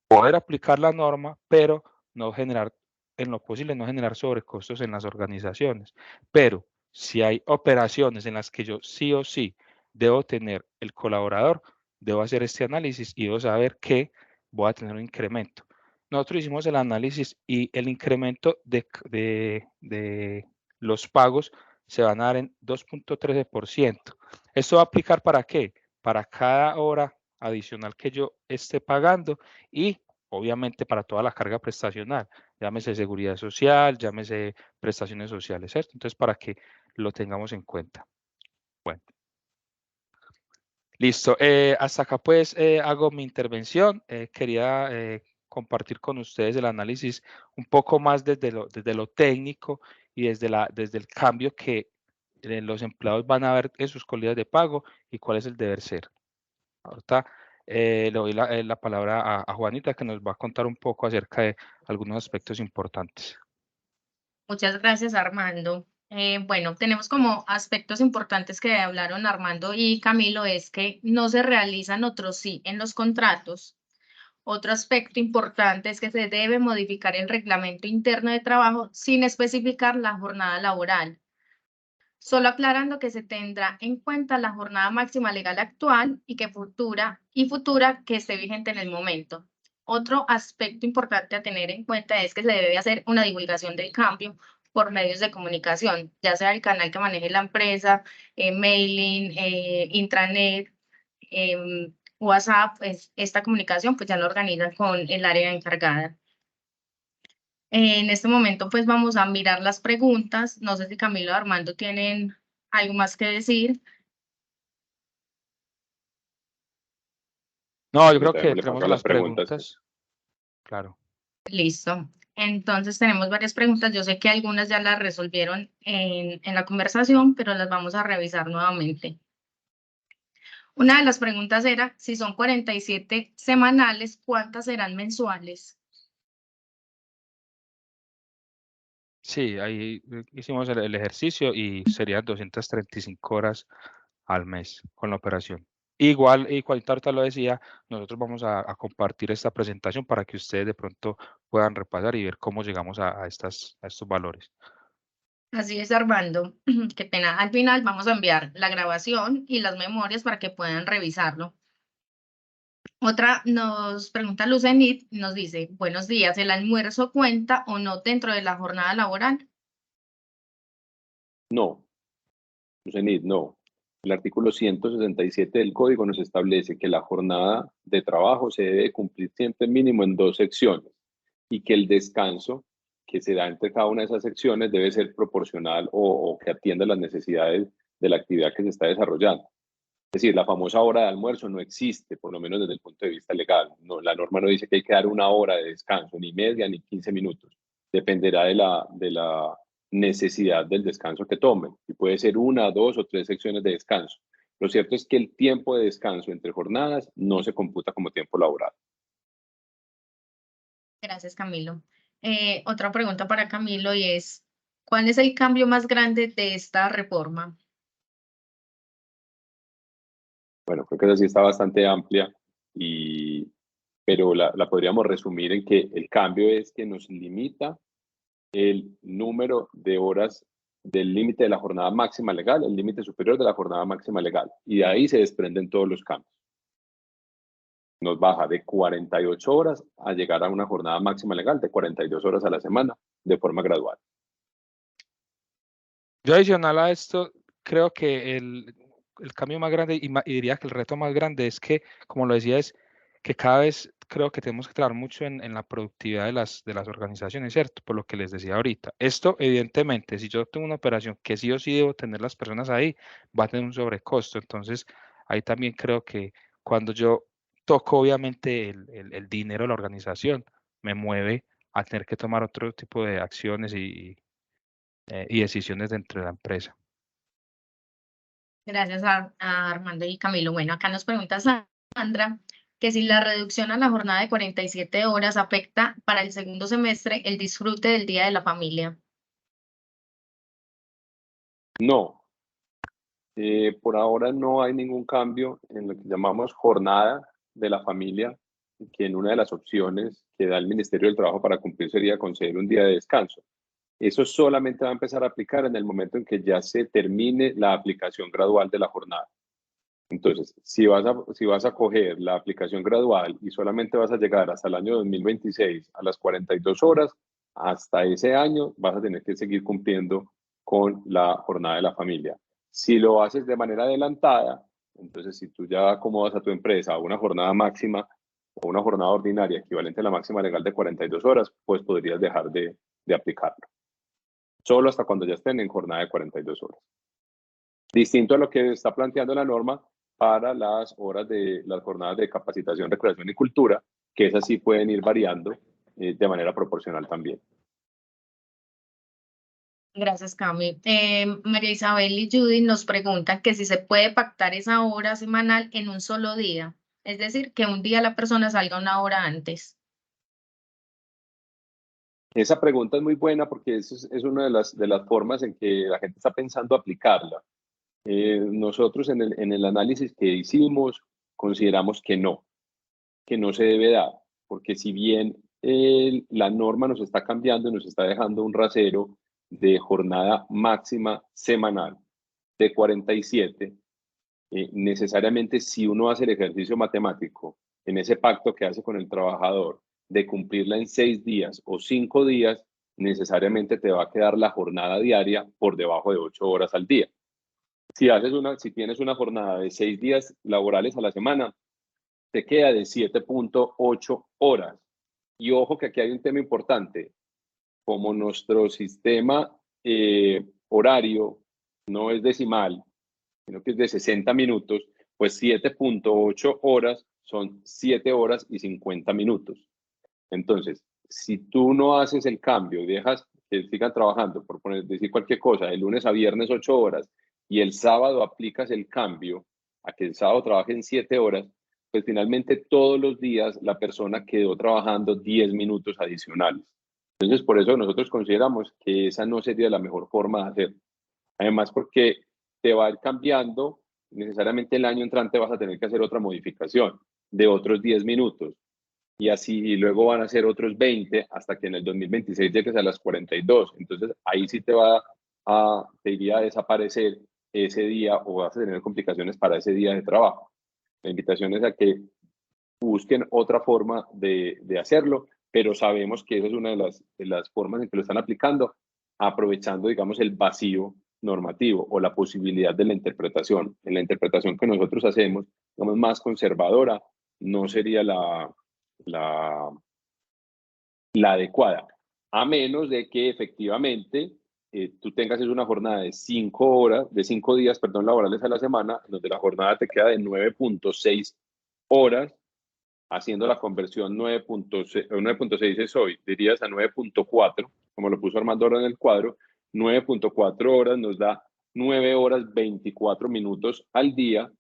poder aplicar la norma, pero no generar, en lo posible, no generar sobrecostos en las organizaciones. Pero si hay operaciones en las que yo sí o sí debo tener el colaborador, debo hacer este análisis y debo saber que voy a tener un incremento. Nosotros hicimos el análisis y el incremento de los pagos se van a dar en 2.13%. ¿Esto va a aplicar para qué? Para cada hora adicional que yo esté pagando y obviamente para toda la carga prestacional, llámese seguridad social, llámese prestaciones sociales, ¿cierto? Entonces, para que lo tengamos en cuenta. Bueno. Listo. Hasta acá pues hago mi intervención. Quería compartir con ustedes el análisis un poco más desde lo técnico y desde el cambio que los empleados van a ver en sus colillas de pago y cuál es el deber ser. Ahorita le doy la palabra a Juanita, que nos va a contar un poco acerca de algunos aspectos importantes. Muchas gracias, Armando. Bueno, tenemos como aspectos importantes que hablaron Armando y Camilo, es que no se realizan otros sí en los contratos. Otro aspecto importante es que se debe modificar el reglamento interno de trabajo sin especificar la jornada laboral, solo aclarando que se tendrá en cuenta la jornada máxima legal actual y futura que esté vigente en el momento. Otro aspecto importante a tener en cuenta es que se debe hacer una divulgación del cambio por medios de comunicación, ya sea el canal que maneje la empresa, mailing, intranet, WhatsApp. Pues esta comunicación pues ya la organizan con el área encargada. En este momento, pues vamos a mirar las preguntas. No sé si Camilo o Armando tienen algo más que decir. No, yo creo que Démosle tenemos paso a las las preguntas. preguntas. Claro. Listo. Entonces tenemos varias preguntas. Yo sé que algunas ya las resolvieron en la conversación, pero las vamos a revisar nuevamente. Una de las preguntas era, si son 47 semanales, ¿cuántas serán mensuales? Sí, ahí hicimos el ejercicio y serían 235 horas al mes con la operación. Igual, y ahorita lo decía, nosotros vamos a compartir esta presentación para que ustedes de pronto puedan repasar y ver cómo llegamos a estos valores. Así es, Armando. Qué pena. Al final vamos a enviar la grabación y las memorias para que puedan revisarlo. Otra nos pregunta Lucenit, nos dice, buenos días, ¿el almuerzo cuenta o no dentro de la jornada laboral? No, Lucenit, no. El artículo 167 del Código nos establece que la jornada de trabajo se debe cumplir siempre mínimo en 2 secciones y que el descanso que se da entre cada una de esas secciones debe ser proporcional o que atienda las necesidades de la actividad que se está desarrollando. Es decir, la famosa hora de almuerzo no existe, por lo menos desde el punto de vista legal. No, la norma no dice que hay que dar una hora de descanso, ni media, ni 15 minutos. Dependerá de la necesidad del descanso que tomen. Y puede ser 1, 2 o 3 secciones de descanso. Lo cierto es que el tiempo de descanso entre jornadas no se computa como tiempo laboral. Gracias, Camilo. Otra pregunta para Camilo y es, ¿cuál es el cambio más grande de esta reforma? Bueno, creo que esa sí está bastante amplia, pero la podríamos resumir en que el cambio es que nos limita el número de horas del límite de la jornada máxima legal, el límite superior de la jornada máxima legal. Y de ahí se desprenden todos los cambios. Nos baja de 48 horas a llegar a una jornada máxima legal de 42 horas a la semana de forma gradual. Yo adicional a esto, creo que el cambio más grande y diría que el reto más grande es que, como lo decía, es que cada vez creo que tenemos que trabajar mucho en la productividad de las organizaciones, ¿cierto? Por lo que les decía ahorita. Esto, evidentemente, si yo tengo una operación que sí o sí debo tener las personas ahí, va a tener un sobrecosto. Entonces, ahí también creo que cuando yo toco, obviamente, el dinero de la organización, me mueve a tener que tomar otro tipo de acciones y decisiones dentro de la empresa. Gracias a Armando y Camilo. Bueno, acá nos pregunta Sandra que si la reducción a la jornada de 47 horas afecta para el segundo semestre el disfrute del Día de la Familia. No, por ahora no hay ningún cambio en lo que llamamos jornada de la familia, que en una de las opciones que da el Ministerio del Trabajo para cumplir sería conceder un día de descanso. Eso solamente va a empezar a aplicar en el momento en que ya se termine la aplicación gradual de la jornada. Entonces, si vas a coger la aplicación gradual y solamente vas a llegar hasta el año 2026 a las 42 horas, hasta ese año vas a tener que seguir cumpliendo con la jornada de la familia. Si lo haces de manera adelantada, entonces si tú ya acomodas a tu empresa a una jornada máxima o una jornada ordinaria equivalente a la máxima legal de 42 horas, pues podrías dejar de aplicarlo. Solo hasta cuando ya estén en jornada de 42 horas. Distinto a lo que está planteando la norma para las horas de las jornadas de capacitación, recreación y cultura, que esas sí pueden ir variando de manera proporcional también. Gracias, Cami. María Isabel y Judy nos preguntan que si se puede pactar esa hora semanal en un solo día, es decir, que un día la persona salga una hora antes. Esa pregunta es muy buena porque es una de las formas en que la gente está pensando aplicarla. Nosotros en el análisis que hicimos consideramos que no se debe dar, porque si bien la norma nos está cambiando y nos está dejando un rasero de jornada máxima semanal de 47, necesariamente si uno hace el ejercicio matemático en ese pacto que hace con el trabajador de cumplirla en 6 días o 5 días, necesariamente te va a quedar la jornada diaria por debajo de 8 horas al día. Si tienes una jornada de 6 días laborales a la semana, te queda de 7.8 horas. Y ojo que aquí hay un tema importante. Como nuestro sistema horario no es decimal, sino que es de 60 minutos, pues 7.8 horas son 7 horas y 50 minutos. Entonces, si tú no haces el cambio y dejas que sigan trabajando, por decir cualquier cosa, de lunes a viernes 8 horas y el sábado aplicas el cambio a que el sábado trabajen 7 horas, pues finalmente todos los días la persona quedó trabajando 10 minutos adicionales. Entonces, por eso nosotros consideramos que esa no sería la mejor forma de hacerlo. Además, porque te va a ir cambiando, necesariamente el año entrante vas a tener que hacer otra modificación de otros 10 minutos. Y así luego van a ser otros 20 hasta que en el 2026 llegues a las 42. Entonces, ahí sí te iría a desaparecer ese día o vas a tener complicaciones para ese día de trabajo. La invitación es a que busquen otra forma de hacerlo, pero sabemos que esa es una de las formas en que lo están aplicando, aprovechando, digamos, el vacío normativo o la posibilidad de la interpretación. En la interpretación que nosotros hacemos, digamos, más conservadora, no sería la adecuada. a menos de que efectivamente tú tengas una jornada de 5 horas, de 5 días, perdón, laborales a la semana, donde la jornada te queda de 9.6 horas, haciendo la conversión 9.6 es hoy, dirías a 9.4, como lo puso Armando ahora en el cuadro, 9.4 horas nos da 9 horas 24 minutos al día,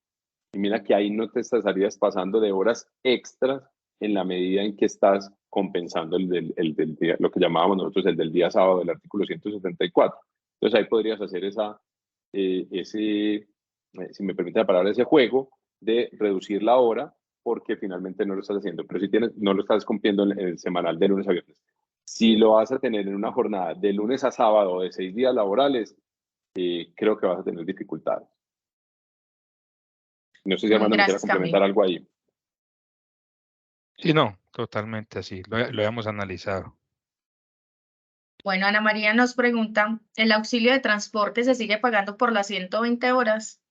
y mira que ahí no te estarías pasando de horas extras en la medida en que estás compensando el del día, lo que llamábamos nosotros el del día sábado del artículo 174. Entonces ahí podrías hacer si me permite la palabra, ese juego de reducir la hora porque finalmente no lo estás haciendo, pero si no lo estás cumpliendo en el semanal de lunes a viernes. Si lo vas a tener en una jornada de lunes a sábado de 6 días laborales, creo que vas a tener dificultades. No sé si Armando me quiera complementar algo ahí. Sí, no, totalmente así, lo habíamos analizado. Bueno, Ana María nos pregunta, ¿el auxilio de transporte se sigue pagando por las 120 horas?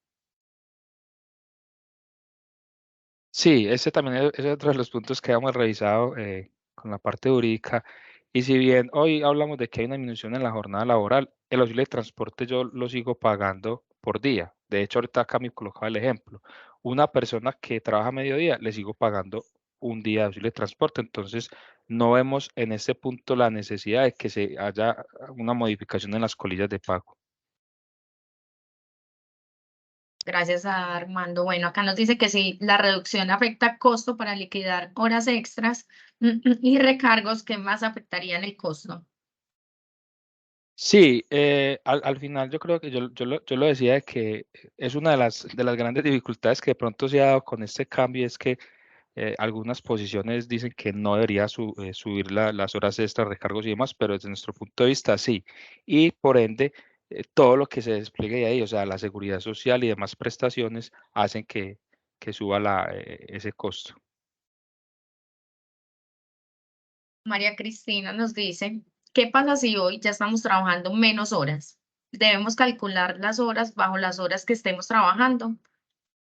Sí, ese también es otro de los puntos que hemos revisado con la parte jurídica. Y si bien hoy hablamos de que hay una disminución en la jornada laboral, el auxilio de transporte yo lo sigo pagando por día. De hecho, ahorita acá me colocaba el ejemplo. Una persona que trabaja mediodía, le sigo pagando un día de auxilio de transporte. Entonces, no vemos en este punto la necesidad de que se haya una modificación en las colillas de pago. Gracias a Armando. Bueno, acá nos dice que si la reducción afecta costo para liquidar horas extras y recargos, ¿qué más afectarían el costo? Sí, al final yo creo que yo lo decía de que es una de las grandes dificultades que de pronto se ha dado con este cambio, es que algunas posiciones dicen que no debería subir las horas extras, recargos y demás, pero desde nuestro punto de vista sí. Y por ende, todo lo que se despliegue de ahí, o sea, la seguridad social y demás prestaciones, hacen que suba ese costo. María Cristina nos dice, ¿qué pasa si hoy ya estamos trabajando menos horas? Debemos calcular las horas bajo las horas que estemos trabajando.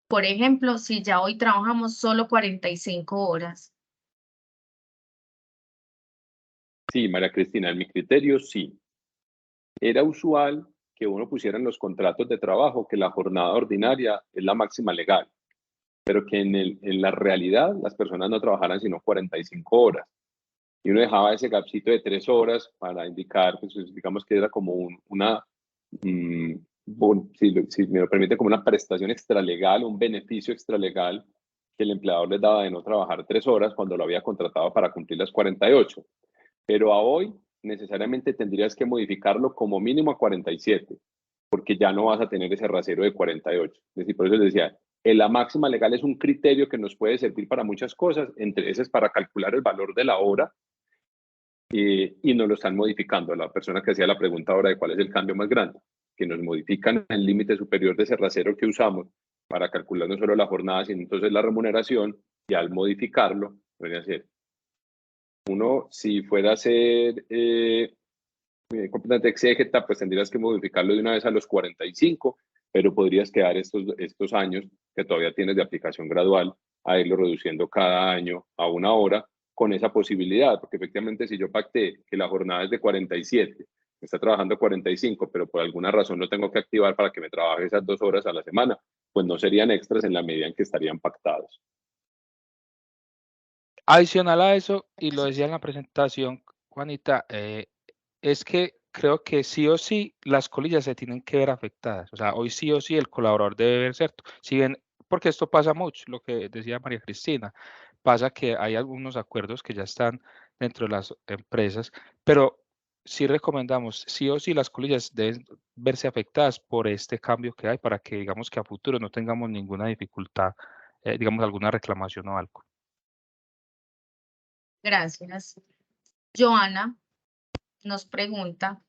Por ejemplo, si ya hoy trabajamos solo 45 horas. Sí, María Cristina, en mi criterio sí. Era usual que uno pusiera en los contratos de trabajo que la jornada ordinaria es la máxima legal, pero que en la realidad las personas no trabajaran sino 45 horas. Y uno dejaba ese gapcito de 3 horas para indicar, pues, digamos que era como si me lo permite, como una prestación extralegal, un beneficio extralegal que el empleador les daba de no trabajar 3 horas cuando lo había contratado para cumplir las 48. Pero a hoy necesariamente tendrías que modificarlo como mínimo a 47, porque ya no vas a tener ese rasero de 48. Es decir, por eso les decía, la máxima legal es un criterio que nos puede servir para muchas cosas, entre esas para calcular el valor de la hora, y nos lo están modificando. La persona que hacía la pregunta ahora de cuál es el cambio más grande, que nos modifican el límite superior de ese rasero que usamos para calcular no solo la jornada, sino entonces la remuneración, y al modificarlo, debería ser uno, si fuera a ser completamente exégeta, pues tendrías que modificarlo de una vez a los 45, pero podrías quedar estos años que todavía tienes de aplicación gradual a irlo reduciendo cada año a 1 hora con esa posibilidad, porque efectivamente si yo pacté que la jornada es de 47, me está trabajando 45, pero por alguna razón no tengo que activar para que me trabaje esas 2 horas a la semana, pues no serían extras en la medida en que estarían pactados. Adicional a eso, y lo decía en la presentación, Juanita, es que creo que sí o sí las colillas se tienen que ver afectadas. O sea, hoy sí o sí el colaborador debe ver, ¿cierto? Si bien, porque esto pasa mucho, lo que decía María Cristina, pasa que hay algunos acuerdos que ya están dentro de las empresas, pero sí recomendamos, sí o sí las colillas deben verse afectadas por este cambio que hay para que digamos que a futuro no tengamos ninguna dificultad, digamos alguna reclamación o algo. Gracias. Joana nos pregunta,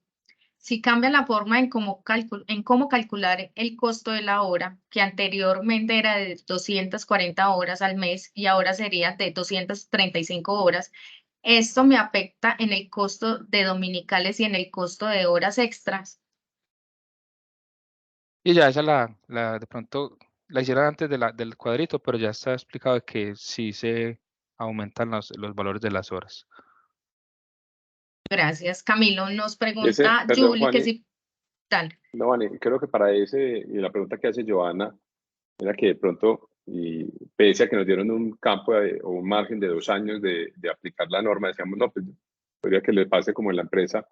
si cambia la forma en cómo calcular el costo de la hora, que anteriormente era de 240 horas al mes y ahora sería de 235 horas, esto me afecta en el costo de dominicales y en el costo de horas extras. Y ya esa de pronto la hicieron antes del cuadrito, pero ya está explicado que sí se aumentan los valores de las horas. Gracias. Camilo, nos pregunta Perdón, Julie que Juani, si tal. no, Juani, creo que para ese, y la pregunta que hace Joana, era que de pronto, y pese a que nos dieron un campo o un margen de 2 años de aplicar la norma, decíamos, no, pues podría que le pase como en la empresa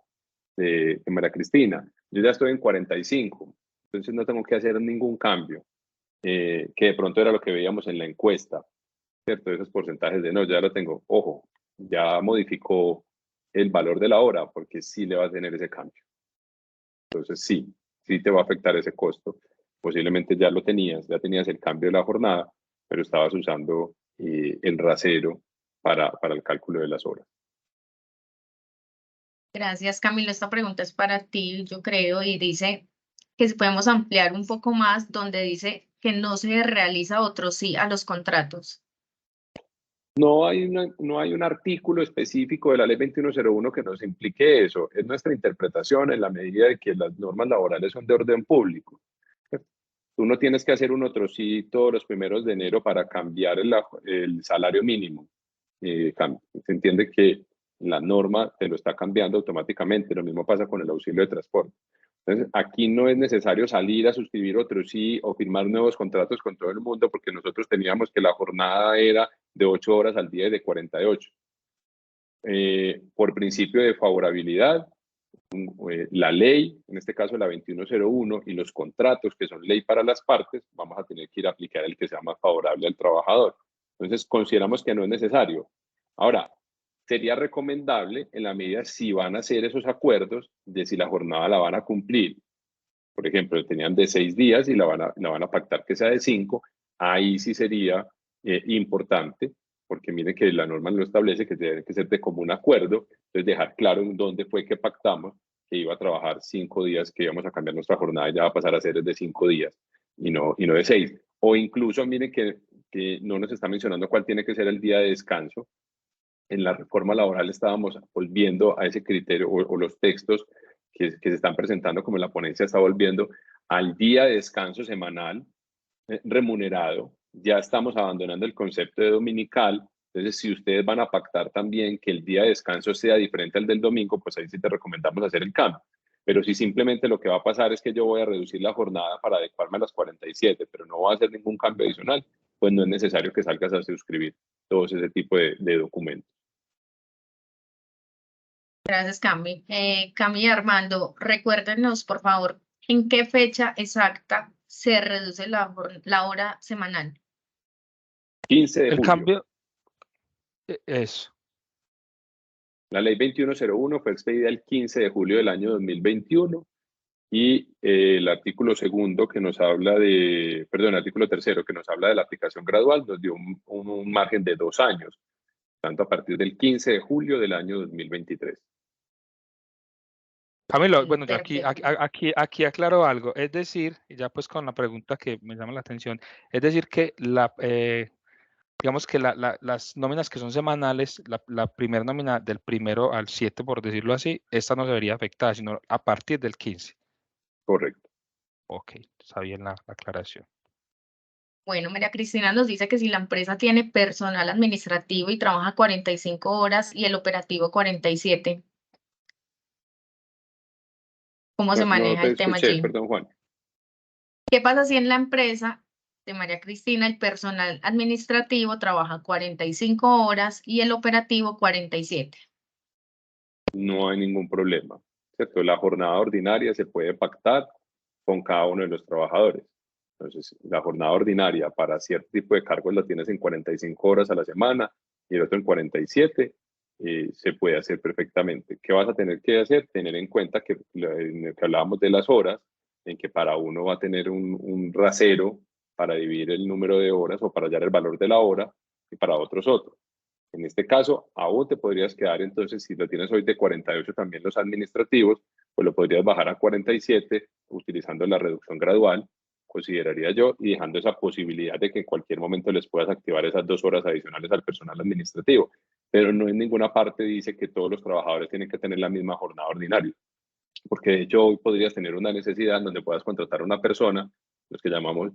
de María Cristina. Yo ya estoy en 45, entonces no tengo que hacer ningún cambio, que de pronto era lo que veíamos en la encuesta, ¿cierto? Esos porcentajes de no, ya lo tengo. Ojo, ya modificó el valor de la hora porque sí le va a tener ese cambio. Entonces sí te va a afectar ese costo. Posiblemente ya lo tenías, ya tenías el cambio de la jornada, pero estabas usando el rasero para el cálculo de las horas. Gracias, Camilo. Esta pregunta es para ti, yo creo, y dice que si podemos ampliar un poco más, donde dice que no se realiza otro sí a los contratos. No hay un artículo específico de la ley 2101 que nos implique eso. Es nuestra interpretación en la medida de que las normas laborales son de orden público. Tú no tienes que hacer un otro sí todos los primeros de enero para cambiar el salario mínimo. Se entiende que la norma te lo está cambiando automáticamente. Lo mismo pasa con el auxilio de transporte. Entonces, aquí no es necesario salir a suscribir otro sí o firmar nuevos contratos con todo el mundo porque nosotros teníamos que la jornada era de 8 horas al día y de 48. Por principio de favorabilidad, la ley, en este caso la 2101, y los contratos que son ley para las partes, vamos a tener que ir a aplicar el que sea más favorable al trabajador. Entonces, consideramos que no es necesario. Ahora, sería recomendable en la medida si van a hacer esos acuerdos de si la jornada la van a cumplir. Por ejemplo, tenían de 6 días y la van a pactar que sea de 5. Ahí sí sería importante, porque miren que la norma lo establece que tiene que ser de común acuerdo. Entonces, dejar claro en dónde fue que pactamos que iba a trabajar 5 días, que íbamos a cambiar nuestra jornada y ya va a pasar a ser de 5 días y no de 6. O incluso, miren que no nos está mencionando cuál tiene que ser el día de descanso. En la reforma laboral estábamos volviendo a ese criterio o los textos que se están presentando como la ponencia está volviendo al día de descanso semanal remunerado. Ya estamos abandonando el concepto de dominical. Entonces, si ustedes van a pactar también que el día de descanso sea diferente al del domingo, pues ahí sí te recomendamos hacer el cambio. Pero si simplemente lo que va a pasar es que yo voy a reducir la jornada para adecuarme a las 47, pero no voy a hacer ningún cambio adicional, pues no es necesario que salgas a suscribir todos ese tipo de documentos. Gracias, Cami. Cami y Armando, recuérdenos, por favor, en qué fecha exacta se reduce la hora semanal. 15 de El julio. cambio, eso. La ley 2101 fue expedida el 15 de julio del año 2021 y el artículo segundo que nos habla de, perdón, el artículo tercero que nos habla de la aplicación gradual nos dio un margen de 2 años, tanto a partir del 15 de julio del año 2023. Camilo, bueno, yo aquí, Perfecto. aquí aclaro algo, es decir, y ya pues con la pregunta que me llama la atención, es decir que digamos que las nóminas que son semanales, la primera nómina del 1 al 7, por decirlo así, esta no se vería afectada, sino a partir del 15. Correcto. Ok, está bien la aclaración. Bueno, María Cristina nos dice que si la empresa tiene personal administrativo y trabaja 45 horas y el operativo 47, ¿cómo se No maneja te el tema escuché, allí? perdón, Juan. ¿Qué pasa si en la empresa de María Cristina el personal administrativo trabaja 45 horas y el operativo 47? No hay ningún problema, ¿cierto? La jornada ordinaria se puede pactar con cada uno de los trabajadores. Entonces, la jornada ordinaria para cierto tipo de cargos la tienes en 45 horas a la semana y el otro en 47, se puede hacer perfectamente. ¿Qué vas a tener que hacer? Tener en cuenta que, en el que hablábamos de las horas, en que para uno va a tener un rasero para dividir el número de horas o para hallar el valor de la hora y para otros otro. En este caso, aún te podrías quedar, entonces, si lo tienes hoy de 48 también los administrativos, pues lo podrías bajar a 47 utilizando la reducción gradual, consideraría yo, y dejando esa posibilidad de que en cualquier momento les puedas activar esas 2 horas adicionales al personal administrativo. Pero no en ninguna parte dice que todos los trabajadores tienen que tener la misma jornada ordinaria, porque de hecho hoy podrías tener una necesidad donde puedas contratar a una persona, los que llamamos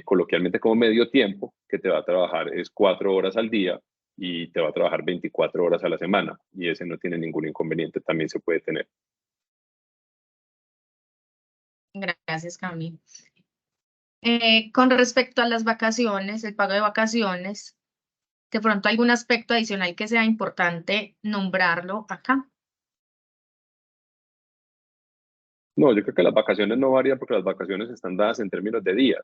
coloquialmente como medio tiempo, que te va a trabajar es 4 horas al día, y te va a trabajar 24 horas a la semana, y ese no tiene ningún inconveniente, también se puede tener. Gracias, Cami. Con respecto a las vacaciones, el pago de vacaciones, de pronto algún aspecto adicional que sea importante nombrarlo acá. No, yo creo que las vacaciones no varían porque las vacaciones están dadas en términos de días.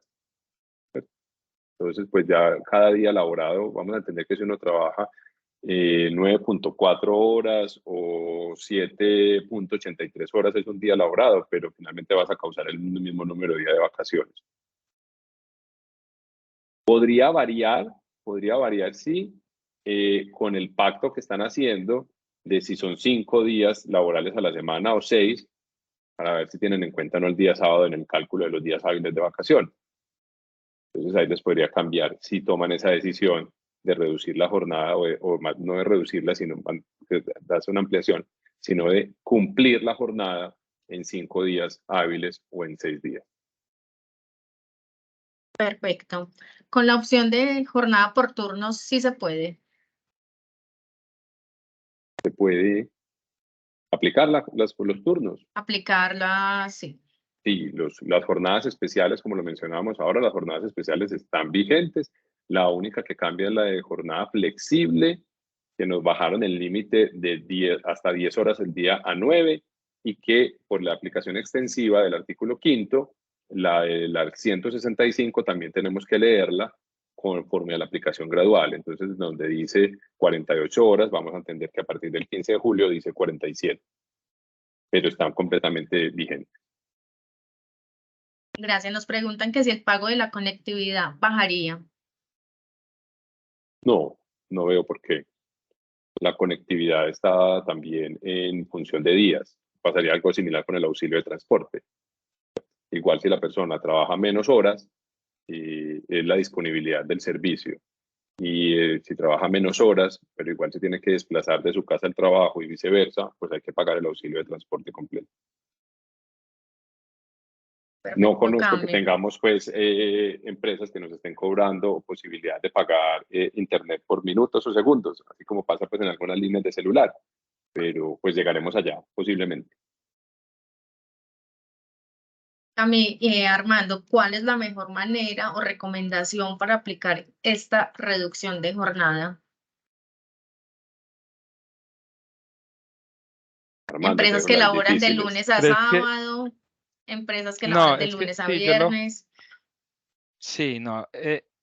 Entonces, pues ya cada día laborado, vamos a entender que si uno trabaja 9.4 horas o 7.83 horas es un día laborado, pero finalmente vas a causar el mismo número de días de vacaciones. Podría variar sí, con el pacto que están haciendo de si son 5 días laborales a la semana o 6, para ver si tienen en cuenta no el día sábado en el cálculo de los días hábiles de vacación. Entonces ahí les podría cambiar si toman esa decisión de reducir la jornada o más, no de reducirla, sino de darse una ampliación, sino de cumplir la jornada en 5 días hábiles o en 6 días. Perfecto. Con la opción de jornada por turnos, sí se puede. Se puede aplicar los turnos. Aplicarla, sí. Sí, las jornadas especiales, como lo mencionábamos ahora, las jornadas especiales están vigentes. La única que cambia es la de jornada flexible, que nos bajaron el límite de hasta 10 horas el día a 9, y que por la aplicación extensiva del artículo 5º, la 165, también tenemos que leerla conforme a la aplicación gradual. Entonces, donde dice 48 horas, vamos a entender que a partir del 15 de julio dice 47, pero están completamente vigentes. Gracias. Nos preguntan que si el pago de la conectividad bajaría. No, no veo por qué. La conectividad está también en función de días. Pasaría algo similar con el auxilio de transporte. Igual si la persona trabaja menos horas, es la disponibilidad del servicio. Y si trabaja menos horas, pero igual se tiene que desplazar de su casa al trabajo y viceversa, pues hay que pagar el auxilio de transporte completo. Perfecto, No conozco Cami. que tengamos pues empresas que nos estén cobrando posibilidad de pagar internet por minutos o segundos, así como pasa pues en algunas líneas de celular, pero pues llegaremos allá posiblemente. Cami, Armando, ¿cuál es la mejor manera o recomendación para aplicar esta reducción de jornada? Armando, Empresas pero que las laboran de difíciles. lunes a ¿Crees que? sábado, empresas que No, laboran de es que lunes a sí, viernes. sí, no,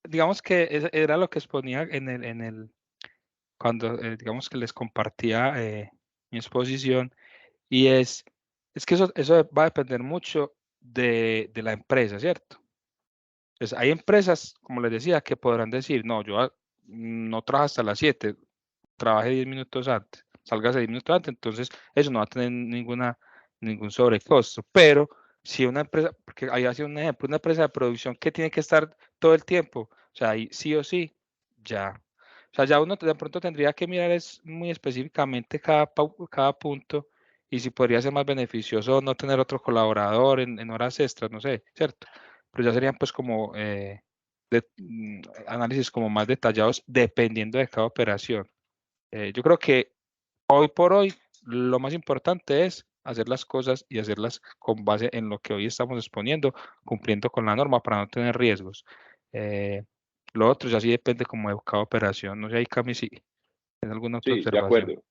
digamos que era lo que exponía cuando digamos que les compartía mi exposición, y es que eso va a depender mucho de la empresa, ¿cierto? Entonces, hay empresas, como les decía, que podrán decir, no, yo no trabajo hasta las 7, trabaje 10 minutos antes, salgas 10 minutos antes, entonces eso no va a tener ningún sobrecosto. Pero si una empresa, porque ahí hace un ejemplo, una empresa de producción que tiene que estar todo el tiempo, o sea, ahí sí o sí, ya. O sea, ya uno de pronto tendría que mirar es muy específicamente cada punto, y si podría ser más beneficioso no tener otro colaborador en horas extras, no sé, ¿cierto? Pero ya serían pues como análisis como más detallados dependiendo de cada operación. Yo creo que hoy por hoy lo más importante es hacer las cosas y hacerlas con base en lo que hoy estamos exponiendo, cumpliendo con la norma para no tener riesgos. Lo otro ya sí depende como de cada operación. No sé, ahí Cami, si tienes alguna otra Sí, de observación. acuerdo.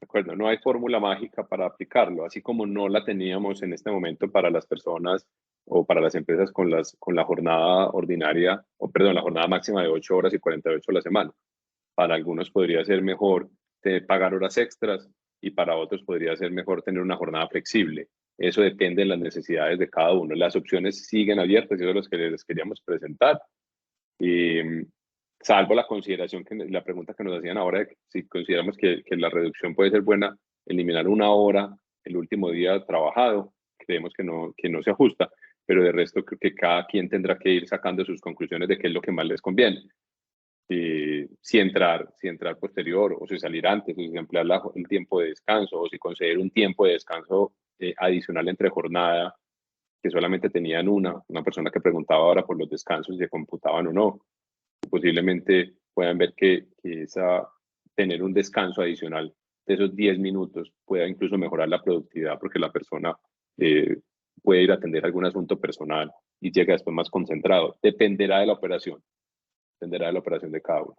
De acuerdo, no hay fórmula mágica para aplicarlo, así como no la teníamos en este momento para las personas o para las empresas con la jornada ordinaria, o perdón, la jornada máxima de 8 horas y 48 a la semana. Para algunos podría ser mejor pagar horas extras, y para otros podría ser mejor tener una jornada flexible. Eso depende de las necesidades de cada uno. Las opciones siguen abiertas, y eso es lo que les queríamos presentar. Salvo la consideración, la pregunta que nos hacían ahora, de que si consideramos que la reducción puede ser buena, eliminar 1 hora el último día trabajado, creemos que no se ajusta, pero de resto creo que cada quien tendrá que ir sacando sus conclusiones de qué es lo que más les conviene. Si entrar posterior, o si salir antes, o si emplear el tiempo de descanso, o si conceder un tiempo de descanso adicional entre jornada, que solamente tenían una persona que preguntaba ahora por los descansos, si se computaban o no. Posiblemente puedan ver que esa tener un descanso adicional de esos 10 minutos pueda incluso mejorar la productividad porque la persona puede ir a atender algún asunto personal y llega después más concentrado. Dependerá de la operación de cada uno.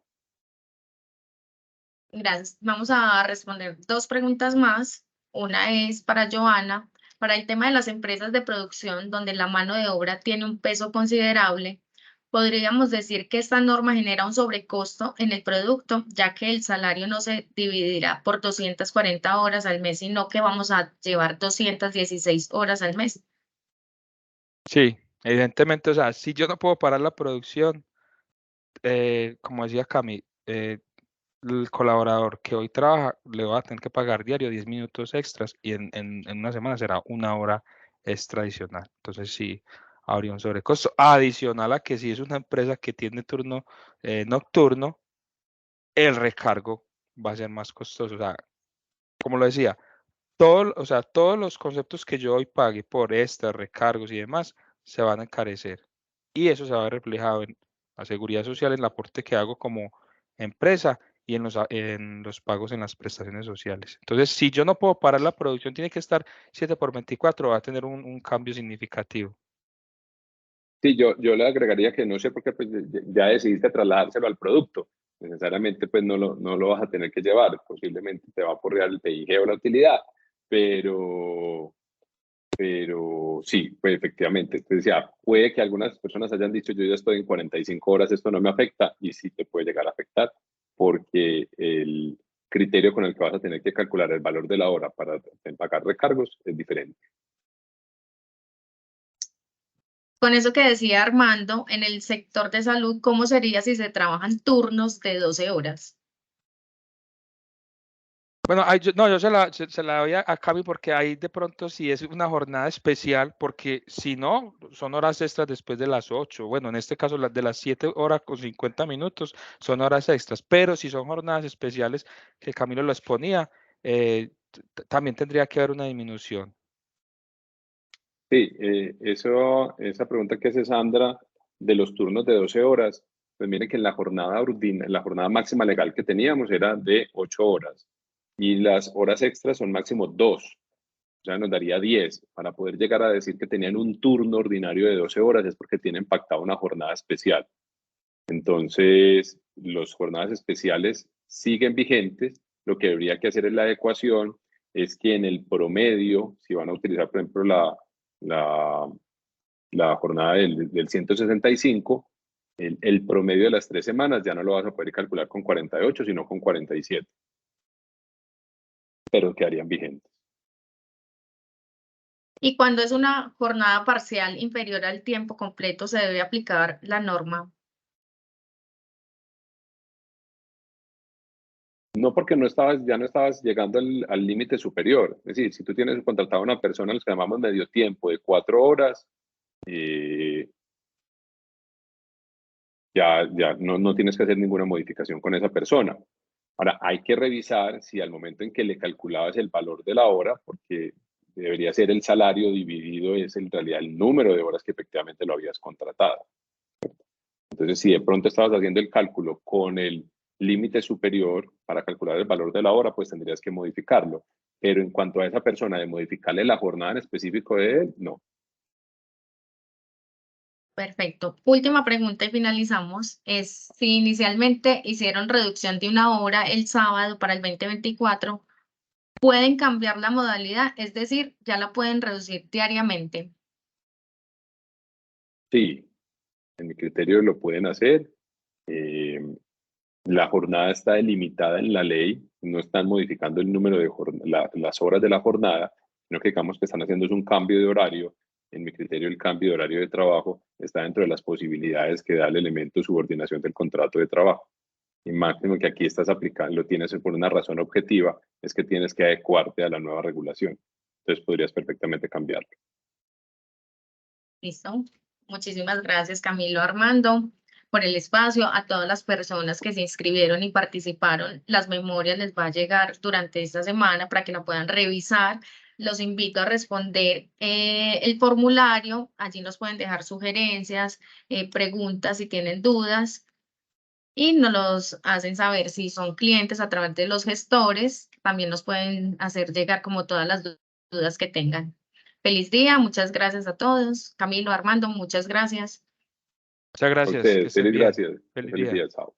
Gracias. Vamos a responder 2 preguntas más. Una es para Joana. Para el tema de las empresas de producción donde la mano de obra tiene un peso considerable, podríamos decir que esta norma genera un sobrecosto en el producto, ya que el salario no se dividirá por 240 horas al mes, sino que vamos a llevar 216 horas al mes. Sí, evidentemente, o sea, si yo no puedo parar la producción, como decía Cami, el colaborador que hoy trabaja le va a tener que pagar diario 10 minutos extras y en una semana será 1 hora extra adicional. Entonces sí, habría un sobrecosto adicional a que si es una empresa que tiene turno nocturno, el recargo va a ser más costoso. O sea, como lo decía, o sea, todos los conceptos que yo hoy pague por extras, recargos y demás se van a encarecer. Y eso se va a ver reflejado en la seguridad social, en el aporte que hago como empresa y en los pagos en las prestaciones sociales. Entonces, si yo no puedo parar la producción, tiene que estar 7 por 24, va a tener un cambio significativo. Sí, yo le agregaría que no sé por qué pues, ya decidiste trasladárselo al producto. Necesariamente pues no lo vas a tener que llevar. Posiblemente te va a aporrear el PIG o la utilidad, pero sí, pues efectivamente. Entonces ya puede que algunas personas hayan dicho yo ya estoy en 45 horas, esto no me afecta y sí te puede llegar a afectar porque el criterio con el que vas a tener que calcular el valor de la hora para pagar recargos es diferente. Con eso que decía Armando, en el sector de salud, ¿cómo sería si se trabajan turnos de 12 horas? Bueno, yo se la doy a Cami porque ahí de pronto sí es una jornada especial, porque si no, son horas extras después de las 8. Bueno, en este caso las de las 7 horas con 50 minutos son horas extras, pero si son jornadas especiales que Camilo lo exponía, también tendría que haber una disminución. Sí, esa pregunta que hace Sandra de los turnos de 12 horas, pues miren que en la jornada máxima legal que teníamos era de 8 horas y las horas extras son máximo 2, o sea, nos daría 10. Para poder llegar a decir que tenían un turno ordinario de 12 horas es porque tienen pactado una jornada especial. Entonces, las jornadas especiales siguen vigentes. Lo que habría que hacer en la adecuación es que en el promedio, si van a utilizar, por ejemplo, la jornada del 165, el promedio de las 3 semanas ya no lo vas a poder calcular con 48, sino con 47. Pero quedarían vigentes. Y cuando es una jornada parcial inferior al tiempo completo, se debe aplicar la norma. No, porque ya no estabas llegando al límite superior. Es decir, si tú tienes contratado a una persona, los que llamamos medio tiempo, de 4 horas, ya no tienes que hacer ninguna modificación con esa persona. Ahora, hay que revisar si al momento en que le calculabas el valor de la hora, porque debería ser el salario dividido, es en realidad el número de horas que efectivamente lo habías contratado. Entonces, si de pronto estabas haciendo el cálculo con el límite superior para calcular el valor de la hora, pues tendrías que modificarlo. Pero en cuanto a esa persona, de modificarle la jornada en específico de él, no. Perfecto. Última pregunta y finalizamos. Es si inicialmente hicieron reducción de 1 hora el sábado para el 2024, ¿pueden cambiar la modalidad? Es decir, ya la pueden reducir diariamente. Sí, en mi criterio lo pueden hacer. La jornada está delimitada en la ley, no están modificando el número de las horas de la jornada, sino que digamos que están haciendo un cambio de horario. En mi criterio, el cambio de horario de trabajo está dentro de las posibilidades que da el elemento de subordinación del contrato de trabajo. Y máximo que aquí estás aplicando, lo tienes por una razón objetiva, es que tienes que adecuarte a la nueva regulación. Entonces podrías perfectamente cambiarlo. Listo. Muchísimas gracias, Camilo, Armando, por el espacio. A todas las personas que se inscribieron y participaron, las memorias les va a llegar durante esta semana para que la puedan revisar. Los invito a responder el formulario. Allí nos pueden dejar sugerencias, preguntas si tienen dudas. y nos los hacen saber si son clientes a través de los gestores. También nos pueden hacer llegar como todas las dudas que tengan. Feliz día, muchas gracias a todos. Camilo, Armando, muchas gracias. Muchas A gracias, que ustedes, estén feliz bien. gracias. Feliz Feliz día. día, chao.